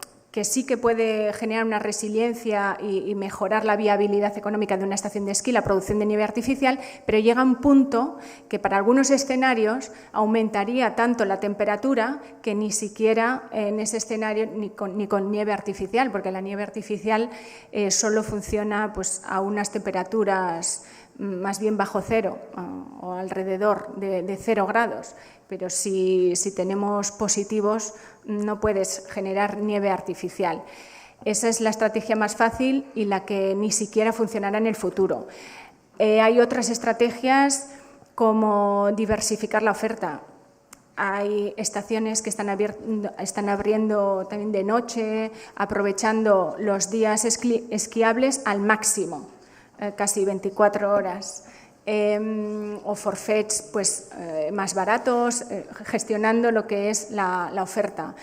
sí que puede generar una resiliencia y mejorar la viabilidad económica de una estación de esquí, la producción de nieve artificial, pero llega a un punto que para algunos escenarios aumentaría tanto la temperatura que ni siquiera en ese escenario ni con nieve artificial, porque la nieve artificial solo funciona pues, a unas temperaturas más bien bajo cero o alrededor de 0 grados. Pero si tenemos positivos, no puedes generar nieve artificial. Esa es la estrategia más fácil y la que ni siquiera funcionará en el futuro. Hay otras estrategias como diversificar la oferta. Hay estaciones que están abriendo también de noche, aprovechando los días esquiables al máximo, casi 24 horas. O forfaits pues, más baratos, gestionando lo que es la oferta.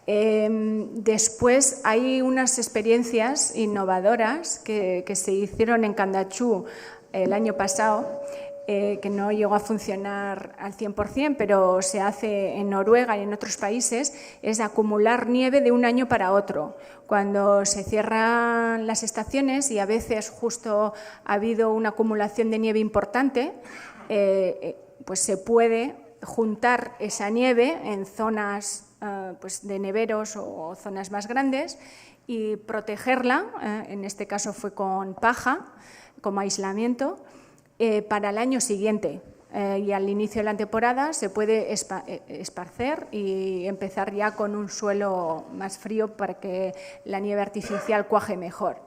Después hay unas experiencias innovadoras que se hicieron en Candachú el año pasado, que no llegó a funcionar al 100%, pero se hace en Noruega y en otros países, es acumular nieve de un año para otro. Cuando se cierran las estaciones y a veces justo ha habido una acumulación de nieve importante, pues se puede juntar esa nieve en zonas pues de neveros o zonas más grandes y protegerla, en este caso fue con paja, como aislamiento, para el año siguiente. Y al inicio de la temporada se puede esparcer y empezar ya con un suelo más frío para que la nieve artificial cuaje mejor.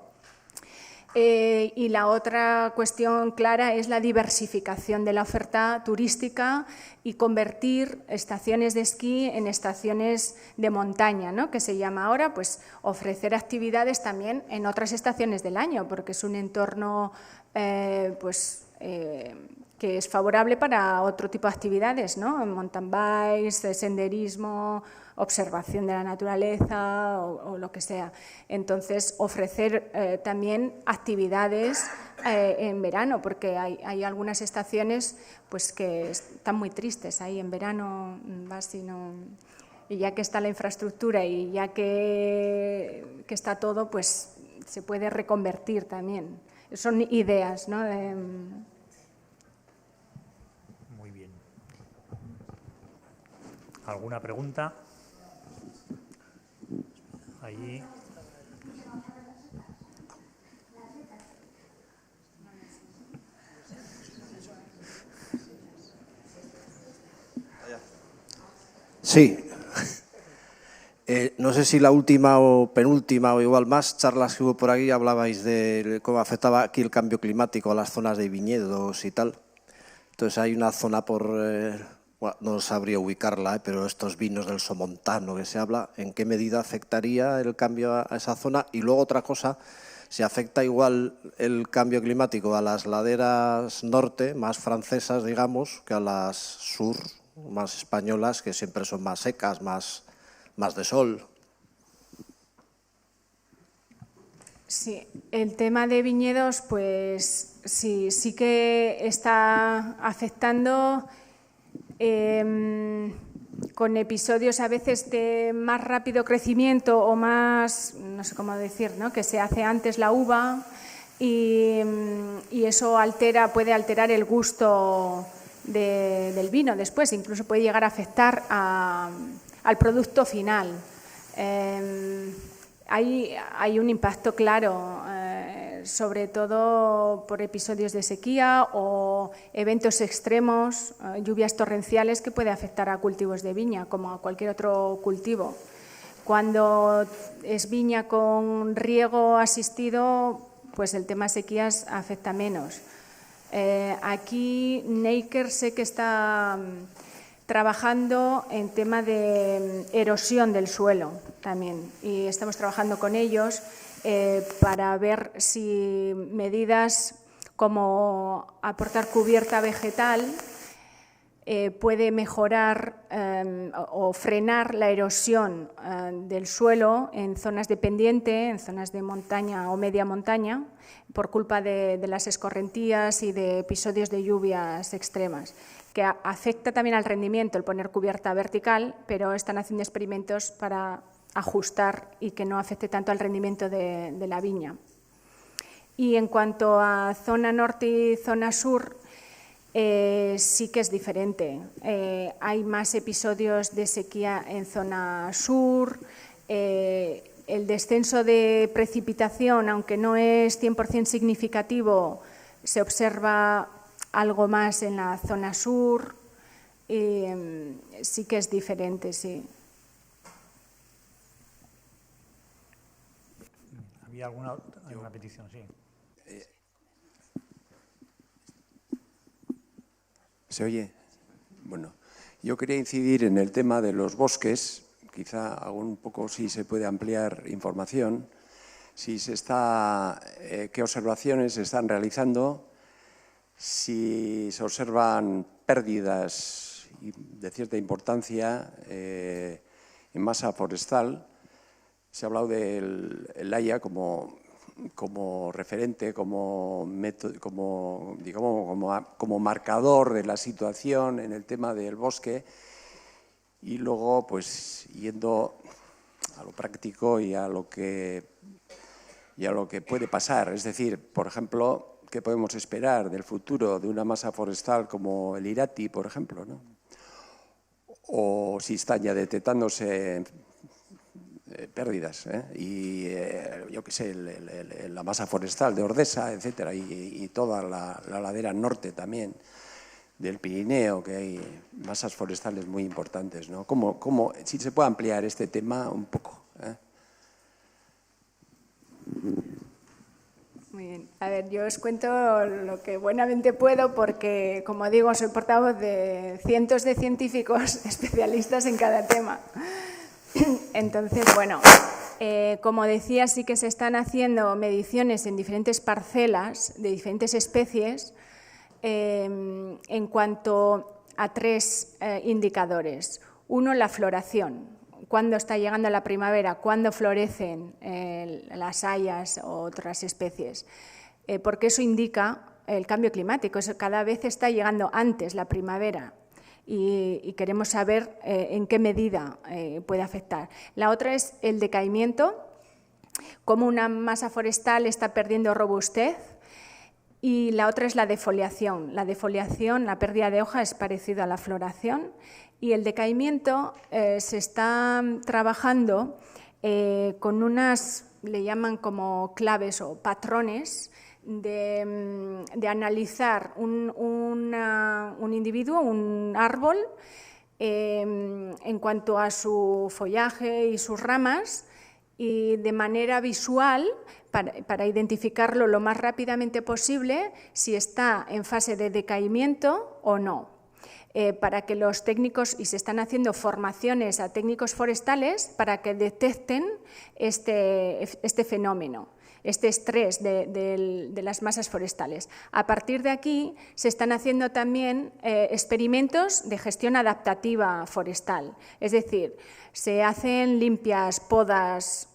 Y la otra cuestión clara es la diversificación de la oferta turística y convertir estaciones de esquí en estaciones de montaña, ¿no? Que se llama ahora, pues ofrecer actividades también en otras estaciones del año, porque es un entorno que es favorable para otro tipo de actividades, ¿no? Mountain bikes, senderismo, observación de la naturaleza o lo que sea. Entonces, ofrecer también actividades en verano, porque hay algunas estaciones pues, que están muy tristes. Ahí en verano vas y no... Y ya que está la infraestructura y ya que está todo, pues se puede reconvertir también. Son ideas, ¿no? Muy bien. ¿Alguna pregunta? Allí. Sí. No sé si la última o penúltima o igual más charlas que hubo por aquí hablabais de cómo afectaba aquí el cambio climático a las zonas de viñedos y tal. Entonces hay una zona por, bueno, no sabría ubicarla, pero estos vinos del Somontano que se habla, ¿en qué medida afectaría el cambio a esa zona? Y luego otra cosa, si afecta igual el cambio climático a las laderas norte, más francesas, digamos, que a las sur, más españolas, que siempre son más secas, más de sol. Sí, el tema de viñedos, pues sí que está afectando con episodios a veces de más rápido crecimiento o más, no sé cómo decir, ¿no? Que se hace antes la uva y eso puede alterar el gusto del vino después, incluso puede llegar a afectar al producto final. Hay un impacto claro, sobre todo por episodios de sequía o eventos extremos, lluvias torrenciales que puede afectar a cultivos de viña, como a cualquier otro cultivo. Cuando es viña con riego asistido, pues el tema sequías afecta menos. Aquí Neiker sé que está trabajando en tema de erosión del suelo también y estamos trabajando con ellos para ver si medidas como aportar cubierta vegetal puede mejorar o frenar la erosión del suelo en zonas de pendiente, en zonas de montaña o media montaña, por culpa de las escorrentías y de episodios de lluvias extremas, que afecta también al rendimiento el poner cubierta vertical, pero están haciendo experimentos para ajustar y que no afecte tanto al rendimiento de la viña. Y en cuanto a zona norte y zona sur, sí que es diferente. Hay más episodios de sequía en zona sur. El descenso de precipitación, aunque no es 100% significativo, se observa algo más en la zona sur. Sí que es diferente, sí. ¿Había alguna petición? Sí. ¿Se oye? Bueno, yo quería incidir en el tema de los bosques, quizá un poco si se puede ampliar información, si se está, qué observaciones se están realizando, si se observan pérdidas de cierta importancia en masa forestal. Se ha hablado del Haya como referente, como marcador de la situación en el tema del bosque, y luego pues yendo a lo práctico y a lo que puede pasar. Es decir, por ejemplo, ¿qué podemos esperar del futuro de una masa forestal como el Irati, por ejemplo, ¿no? O si están ya detectándose pérdidas, y yo qué sé, la masa forestal de Ordesa, etcétera, y toda la ladera norte también del Pirineo, que hay masas forestales muy importantes, ¿no? Si se puede ampliar este tema un poco, Muy bien. A ver, yo os cuento lo que buenamente puedo porque, como digo, soy portavoz de cientos de científicos especialistas en cada tema. Entonces, bueno, como decía, sí que se están haciendo mediciones en diferentes parcelas de diferentes especies en cuanto a 3 indicadores. Uno, la floración. Cuándo está llegando la primavera, cuándo florecen las hayas o otras especies, porque eso indica el cambio climático. Eso cada vez está llegando antes la primavera y queremos saber en qué medida puede afectar. La otra es el decaimiento, cómo una masa forestal está perdiendo robustez, y la otra es la defoliación. La defoliación, la pérdida de hoja, es parecido a la floración. Y el decaimiento se está trabajando con unas, le llaman como claves o patrones de analizar un individuo, un árbol, en cuanto a su follaje y sus ramas, y de manera visual para identificarlo lo más rápidamente posible si está en fase de decaimiento o no. Para que los técnicos, y se están haciendo formaciones a técnicos forestales para que detecten este fenómeno, este estrés de las masas forestales. A partir de aquí se están haciendo también experimentos de gestión adaptativa forestal, es decir, se hacen limpias, podas,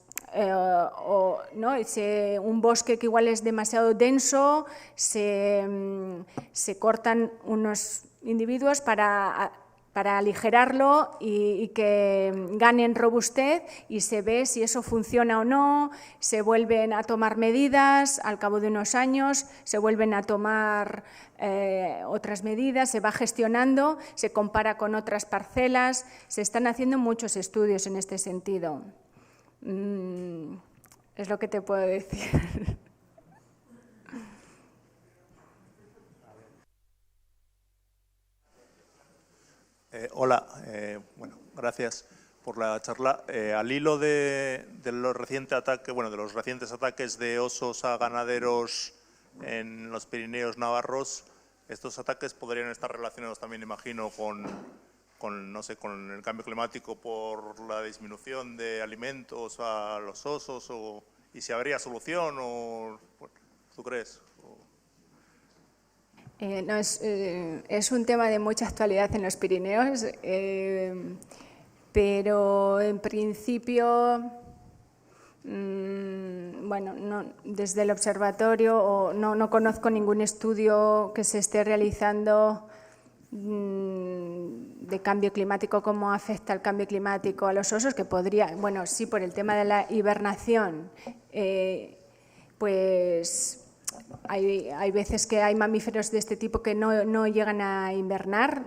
¿no? Un bosque que igual es demasiado denso, se cortan unos individuos para aligerarlo y que ganen robustez, y se ve si eso funciona o no, se vuelven a tomar medidas, al cabo de unos años se vuelven a tomar otras medidas, se va gestionando, se compara con otras parcelas, se están haciendo muchos estudios en este sentido. Es lo que te puedo decir. Hola, bueno, gracias por la charla. Al hilo de los recientes ataques de osos a ganaderos en los Pirineos navarros, estos ataques podrían estar relacionados también, imagino, con el cambio climático por la disminución de alimentos a los osos, y si habría solución, ¿tú crees? No, es un tema de mucha actualidad en los Pirineos, pero en principio, bueno, desde el observatorio no conozco ningún estudio que se esté realizando de cambio climático, cómo afecta el cambio climático a los osos, que podría, bueno, sí, por el tema de la hibernación, pues hay veces que hay mamíferos de este tipo que no llegan a invernar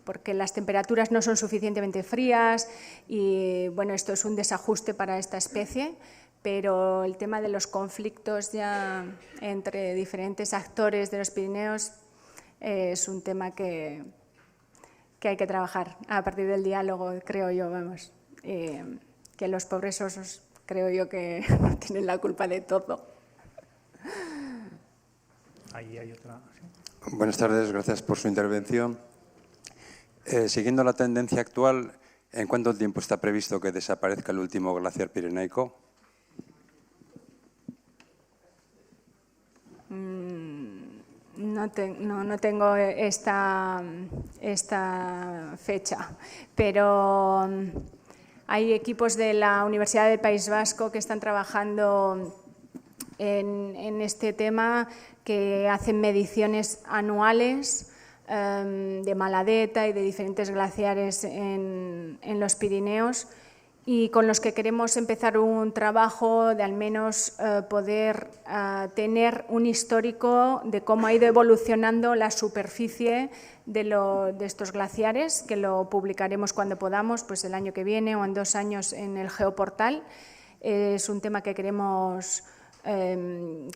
porque las temperaturas no son suficientemente frías, y bueno, esto es un desajuste para esta especie, pero el tema de los conflictos ya entre diferentes actores de los Pirineos es un tema que hay que trabajar a partir del diálogo, creo yo, vamos, que los pobres osos creo yo que no tienen la culpa de todo. Ahí hay otra. ¿Sí? Buenas tardes, gracias por su intervención. Siguiendo la tendencia actual, ¿en cuánto tiempo está previsto que desaparezca el último glaciar pirenaico? No tengo esta fecha, pero hay equipos de la Universidad del País Vasco que están trabajando en este tema, que hacen mediciones anuales de Maladeta y de diferentes glaciares en los Pirineos, y con los que queremos empezar un trabajo de al menos poder tener un histórico de cómo ha ido evolucionando la superficie de estos glaciares, que lo publicaremos cuando podamos, pues el año que viene o en 2 años en el Geoportal. Es un tema que queremos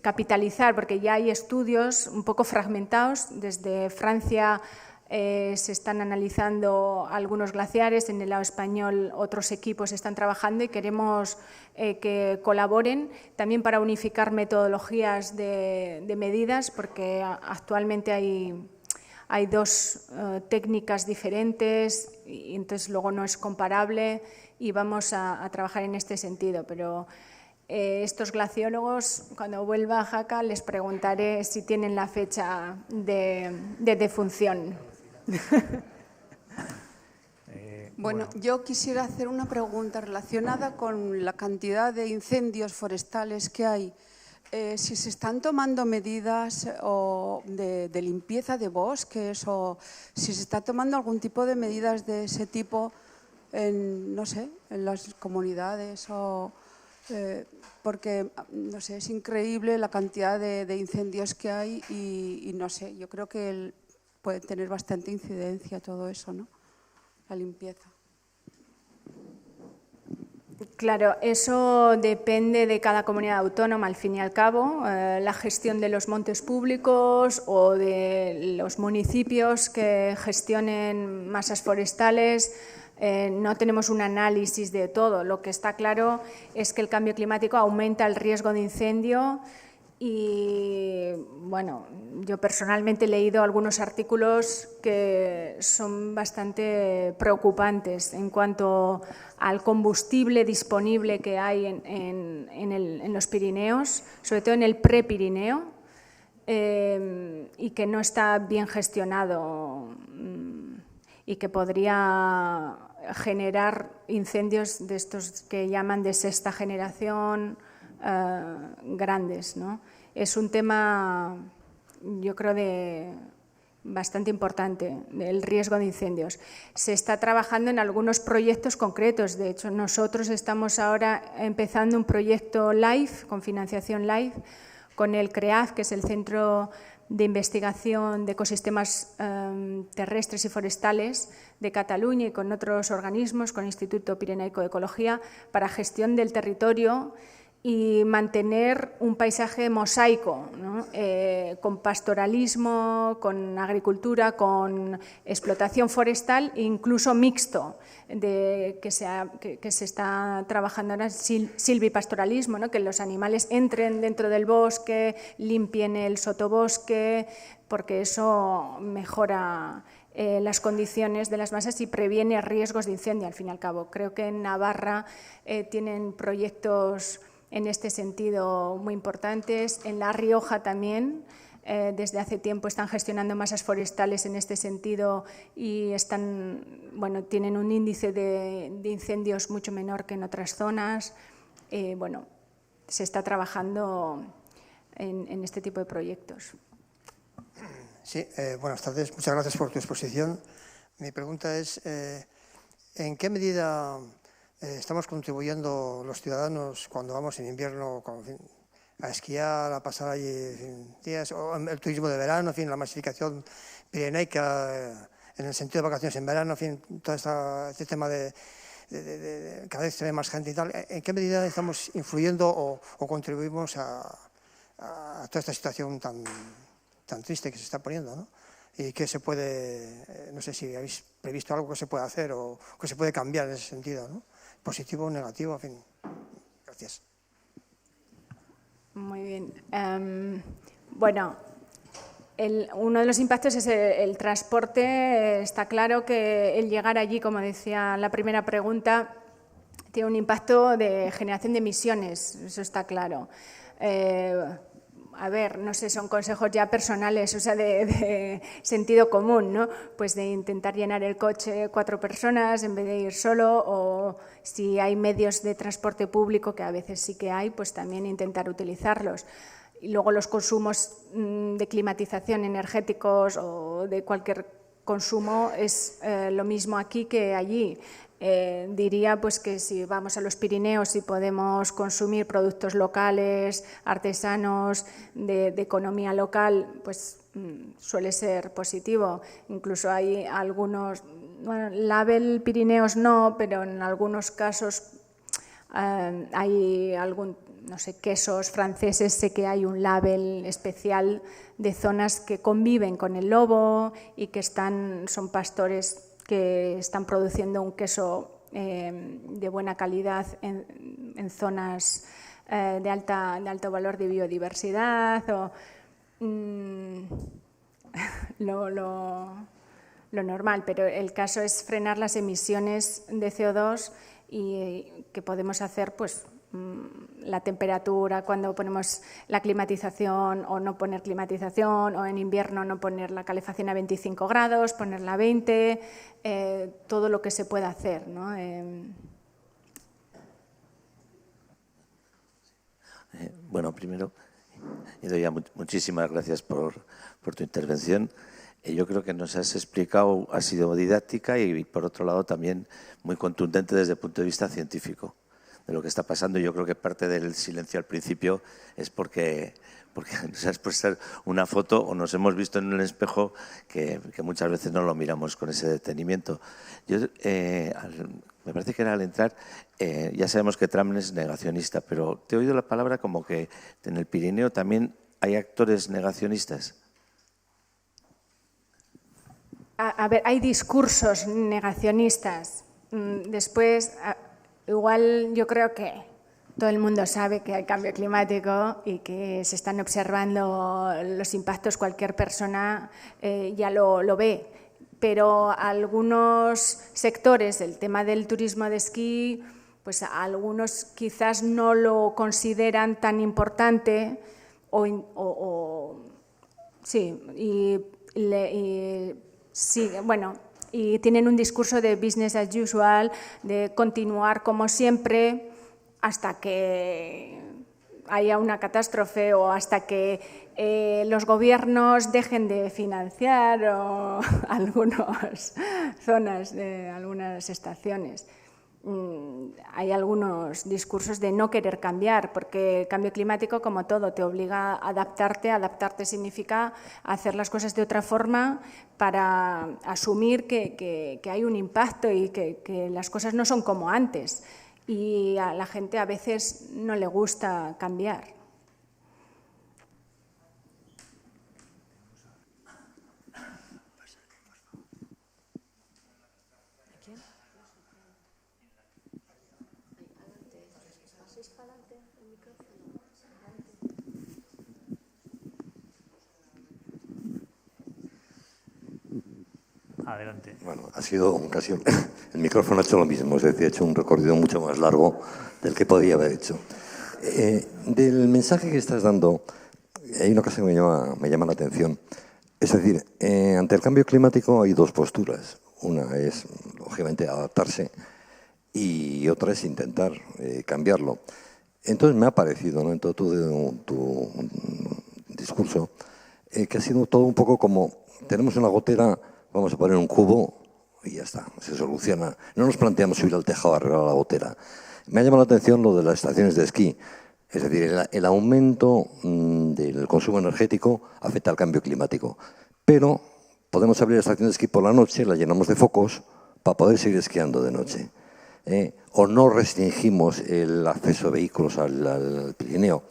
capitalizar, porque ya hay estudios un poco fragmentados. Desde Francia se están analizando algunos glaciares, en el lado español otros equipos están trabajando, y queremos que colaboren también para unificar metodologías de medidas, porque actualmente hay 2 técnicas diferentes y entonces luego no es comparable, y vamos a trabajar en este sentido. Pero estos glaciólogos, cuando vuelva a Jaca, les preguntaré si tienen la fecha de defunción. Bueno, yo quisiera hacer una pregunta relacionada con la cantidad de incendios forestales que hay. Si se están tomando medidas de limpieza de bosques o si se está tomando algún tipo de medidas de ese tipo no sé, en las comunidades porque, no sé, es increíble la cantidad de incendios que hay y no sé, yo creo que puede tener bastante incidencia todo eso, ¿no? La limpieza. Claro, eso depende de cada comunidad autónoma, al fin y al cabo. La gestión de los montes públicos o de los municipios que gestionen masas forestales. No tenemos un análisis de todo. Lo que está claro es que el cambio climático aumenta el riesgo de incendio y, bueno, yo personalmente he leído algunos artículos que son bastante preocupantes en cuanto al combustible disponible que hay en los Pirineos, sobre todo en el prepirineo, y que no está bien gestionado y que podría generar incendios de estos que llaman de sexta generación, grandes, ¿no? Es un tema, yo creo, bastante importante, del riesgo de incendios. Se está trabajando en algunos proyectos concretos. De hecho, nosotros estamos ahora empezando un proyecto LIFE, con financiación LIFE, con el CREAF, que es el Centro de Investigación de Ecosistemas Terrestres y Forestales de Cataluña, y con otros organismos, con el Instituto Pirenaico de Ecología, para gestión del territorio y mantener un paisaje mosaico, ¿no? Con pastoralismo, con agricultura, con explotación forestal e incluso mixto, que se está trabajando ahora, silvipastoralismo, ¿no? Que los animales entren dentro del bosque, limpien el sotobosque, porque eso mejora las condiciones de las masas y previene riesgos de incendio, al fin y al cabo. Creo que en Navarra tienen proyectos en este sentido muy importantes. En La Rioja también, desde hace tiempo están gestionando masas forestales en este sentido y tienen un índice de incendios mucho menor que en otras zonas. Se está trabajando en este tipo de proyectos. Sí, buenas tardes. Muchas gracias por tu exposición. Mi pregunta es, ¿en qué medida estamos contribuyendo los ciudadanos cuando vamos en invierno a esquiar, a pasar allí días, o el turismo de verano, en fin, la masificación pirenaica en el sentido de vacaciones en verano, en fin, todo este tema de cada vez se ve más gente y tal? ¿En qué medida estamos influyendo o contribuimos a toda esta situación tan triste que se está poniendo, ¿no? Y qué se puede, no sé si habéis previsto algo que se puede hacer o que se puede cambiar en ese sentido, ¿no? Positivo o negativo, en fin. Gracias. Muy bien. Uno de los impactos es el transporte. Está claro que el llegar allí, como decía la primera pregunta, tiene un impacto de generación de emisiones, eso está claro. No sé, son consejos ya personales, o sea, de sentido común, ¿no? Pues de intentar llenar el coche 4 personas en vez de ir solo, o si hay medios de transporte público, que a veces sí que hay, pues también intentar utilizarlos. Y luego los consumos de climatización energéticos o de cualquier consumo es lo mismo aquí que allí. Diría pues que si vamos a los Pirineos y podemos consumir productos locales, artesanos, de economía local, pues suele ser positivo. Incluso hay algunos, label Pirineos no, pero en algunos casos hay quesos franceses, sé que hay un label especial de zonas que conviven con el lobo y que son pastores que están produciendo un queso de buena calidad en zonas de alto valor de biodiversidad. Lo normal, pero el caso es frenar las emisiones de CO2 y que podemos hacer pues la temperatura, cuando ponemos la climatización o no poner climatización, o en invierno no poner la calefacción a 25 grados, ponerla a 20, todo lo que se pueda hacer, ¿no? Bueno, primero, Idoia, muchísimas gracias por tu intervención. Yo creo que nos has explicado, ha sido didáctica y, por otro lado, también muy contundente desde el punto de vista científico de lo que está pasando. Yo creo que parte del silencio al principio es porque nos has puesto una foto o nos hemos visto en un espejo que muchas veces no lo miramos con ese detenimiento. Me parece que al entrar, ya sabemos que Trump es negacionista, pero te he oído la palabra como que en el Pirineo también hay actores negacionistas. A ver, hay discursos negacionistas. Después, igual yo creo que todo el mundo sabe que hay cambio climático y que se están observando los impactos, cualquier persona ya lo ve. Pero algunos sectores, el tema del turismo de esquí, pues algunos quizás no lo consideran tan importante y tienen un discurso de business as usual, de continuar como siempre hasta que haya una catástrofe o hasta que los gobiernos dejen de financiar o algunas zonas de algunas estaciones. Hay algunos discursos de no querer cambiar, porque el cambio climático, como todo, te obliga a adaptarte. Adaptarte significa hacer las cosas de otra forma para asumir que hay un impacto y que las cosas no son como antes. Y a la gente a veces no le gusta cambiar. Adelante. Bueno, ha sido casi... El micrófono ha hecho lo mismo, es decir, ha hecho un recorrido mucho más largo del que podía haber hecho. Del mensaje que estás dando, hay una cosa que me llama la atención. Es decir, ante el cambio climático hay dos posturas. Una es, lógicamente, adaptarse y otra es intentar cambiarlo. Entonces me ha parecido, ¿no?, en todo tu discurso, que ha sido todo un poco como, tenemos una gotera, vamos a poner un cubo y ya está, se soluciona. No nos planteamos subir al tejado a arreglar la gotera. Me ha llamado la atención lo de las estaciones de esquí. Es decir, el aumento del consumo energético afecta al cambio climático. Pero podemos abrir la estación de esquí por la noche, la llenamos de focos para poder seguir esquiando de noche. O no restringimos el acceso de vehículos al Pirineo,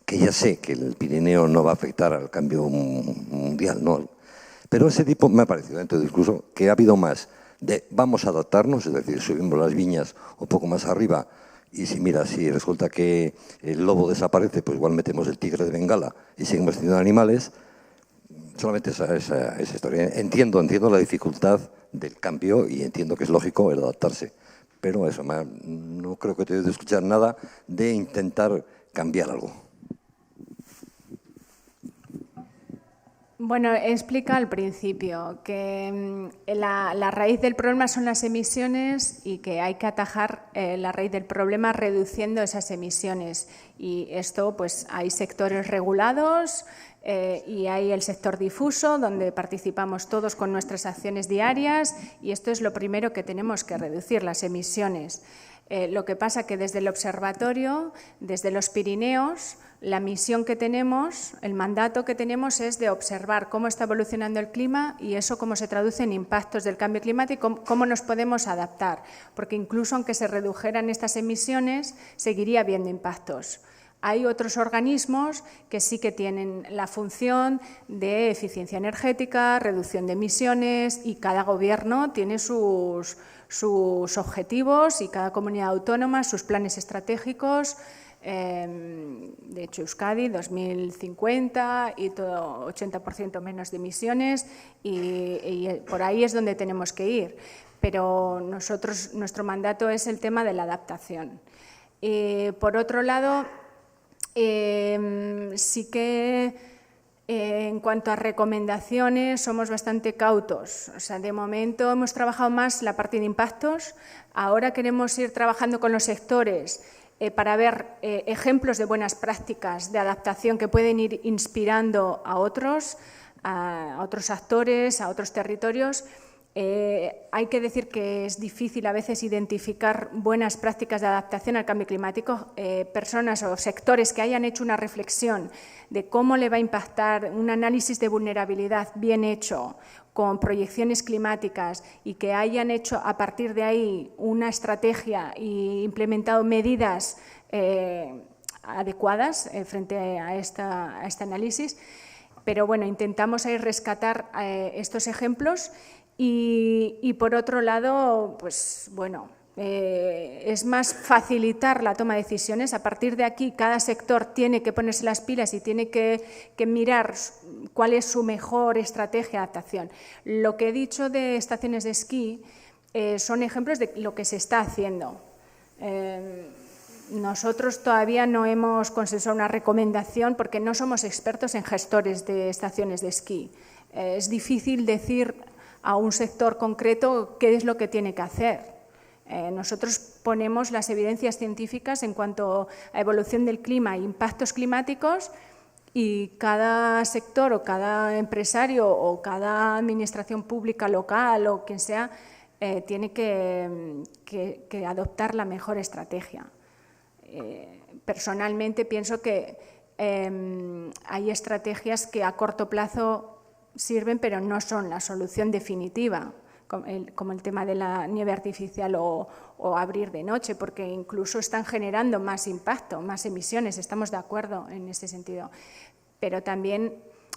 que ya sé que el Pirineo no va a afectar al cambio mundial, ¿no? Pero ese tipo me ha parecido, dentro del discurso, que ha habido más de vamos a adaptarnos, es decir, subimos las viñas un poco más arriba y si resulta que el lobo desaparece, pues igual metemos el tigre de Bengala y seguimos teniendo animales. Solamente esa historia. Entiendo la dificultad del cambio y entiendo que es lógico el adaptarse. Pero eso, no creo que te haya de escuchar nada de intentar cambiar algo. Bueno, explica al principio que la raíz del problema son las emisiones y que hay que atajar la raíz del problema reduciendo esas emisiones. Y esto, pues hay sectores regulados y hay el sector difuso, donde participamos todos con nuestras acciones diarias, y esto es lo primero que tenemos que reducir, las emisiones. Lo que pasa que desde el observatorio, desde los Pirineos, la misión que tenemos, el mandato que tenemos es de observar cómo está evolucionando el clima y eso cómo se traduce en impactos del cambio climático, cómo nos podemos adaptar, porque incluso aunque se redujeran estas emisiones, seguiría habiendo impactos. Hay otros organismos que sí que tienen la función de eficiencia energética, reducción de emisiones, y cada gobierno tiene sus objetivos y cada comunidad autónoma sus planes estratégicos. De hecho, Euskadi 2050 y todo 80% menos de emisiones y por ahí es donde tenemos que ir. Pero nuestro mandato es el tema de la adaptación. Por otro lado, sí que en cuanto a recomendaciones somos bastante cautos. O sea, de momento hemos trabajado más la parte de impactos. Ahora queremos ir trabajando con los sectores para ver ejemplos de buenas prácticas de adaptación que pueden ir inspirando a otros actores, a otros territorios. Hay que decir que es difícil a veces identificar buenas prácticas de adaptación al cambio climático, personas o sectores que hayan hecho una reflexión de cómo le va a impactar un análisis de vulnerabilidad bien hecho, con proyecciones climáticas y que hayan hecho a partir de ahí una estrategia e implementado medidas adecuadas frente a este análisis. Pero bueno, intentamos ahí rescatar estos ejemplos. Y por otro lado, pues bueno, es más facilitar la toma de decisiones. A partir de aquí, cada sector tiene que ponerse las pilas y tiene que mirar cuál es su mejor estrategia de adaptación. Lo que he dicho de estaciones de esquí son ejemplos de lo que se está haciendo. Nosotros todavía no hemos consensuado una recomendación porque no somos expertos en gestores de estaciones de esquí. Es difícil decir a un sector concreto qué es lo que tiene que hacer. Nosotros ponemos las evidencias científicas en cuanto a evolución del clima e impactos climáticos y cada sector o cada empresario o cada administración pública local o quien sea tiene que adoptar la mejor estrategia. Personalmente pienso que hay estrategias que a corto plazo sirven, pero no son la solución definitiva, como el tema de la nieve artificial o abrir de noche, porque incluso están generando más impacto, más emisiones, estamos de acuerdo en ese sentido. Pero también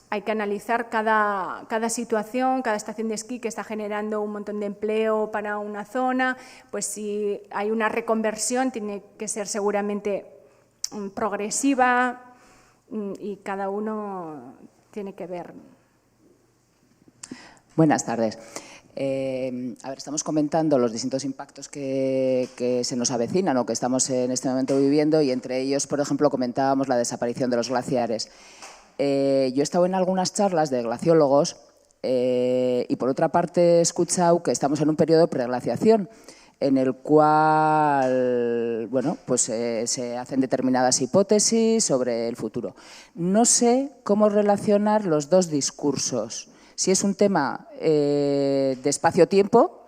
hay que analizar cada situación, cada estación de esquí que está generando un montón de empleo para una zona, pues si hay una reconversión tiene que ser seguramente progresiva y cada uno tiene que ver. Buenas tardes. Estamos comentando los distintos impactos que se nos avecinan o que estamos en este momento viviendo y entre ellos, por ejemplo, comentábamos la desaparición de los glaciares. Yo he estado en algunas charlas de glaciólogos y, por otra parte, he escuchado que estamos en un periodo de preglaciación en el cual se hacen determinadas hipótesis sobre el futuro. No sé cómo relacionar los dos discursos. Si es un tema de espacio-tiempo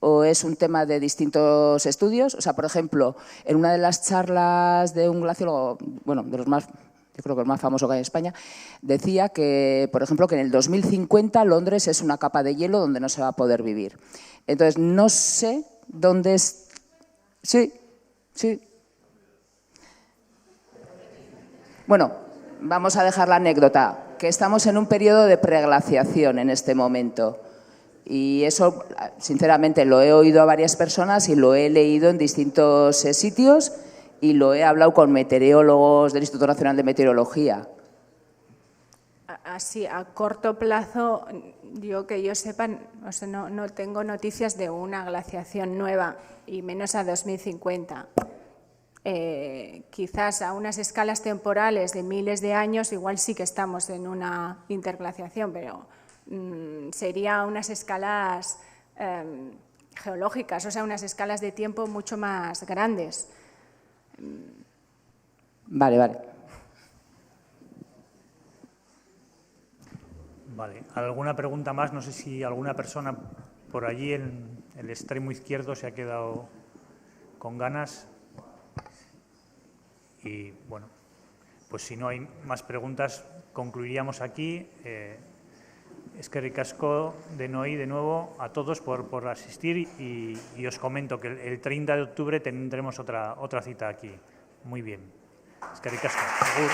o es un tema de distintos estudios. O sea, por ejemplo, en una de las charlas de un glaciólogo, de los más, yo creo que el más famoso que hay en España, decía que, por ejemplo, que en el 2050 Londres es una capa de hielo donde no se va a poder vivir. Entonces, no sé dónde es... Sí. Bueno, vamos a dejar la anécdota, que estamos en un periodo de preglaciación en este momento. Y eso, sinceramente, lo he oído a varias personas y lo he leído en distintos sitios y lo he hablado con meteorólogos del Instituto Nacional de Meteorología. Así, a corto plazo, que yo sepa, no tengo noticias de una glaciación nueva y menos a 2050. Quizás a unas escalas temporales de miles de años igual sí que estamos en una interglaciación, pero sería unas escalas geológicas, o sea, unas escalas de tiempo mucho más grandes. Vale. Vale, ¿alguna pregunta más? No sé si alguna persona por allí en el extremo izquierdo se ha quedado con ganas. Y bueno, pues si no hay más preguntas, concluiríamos aquí. Eskerrik asko denoi de nuevo a todos por asistir y os comento que el 30 de octubre tendremos otra cita aquí. Muy bien. Eskerrik asko. Agur.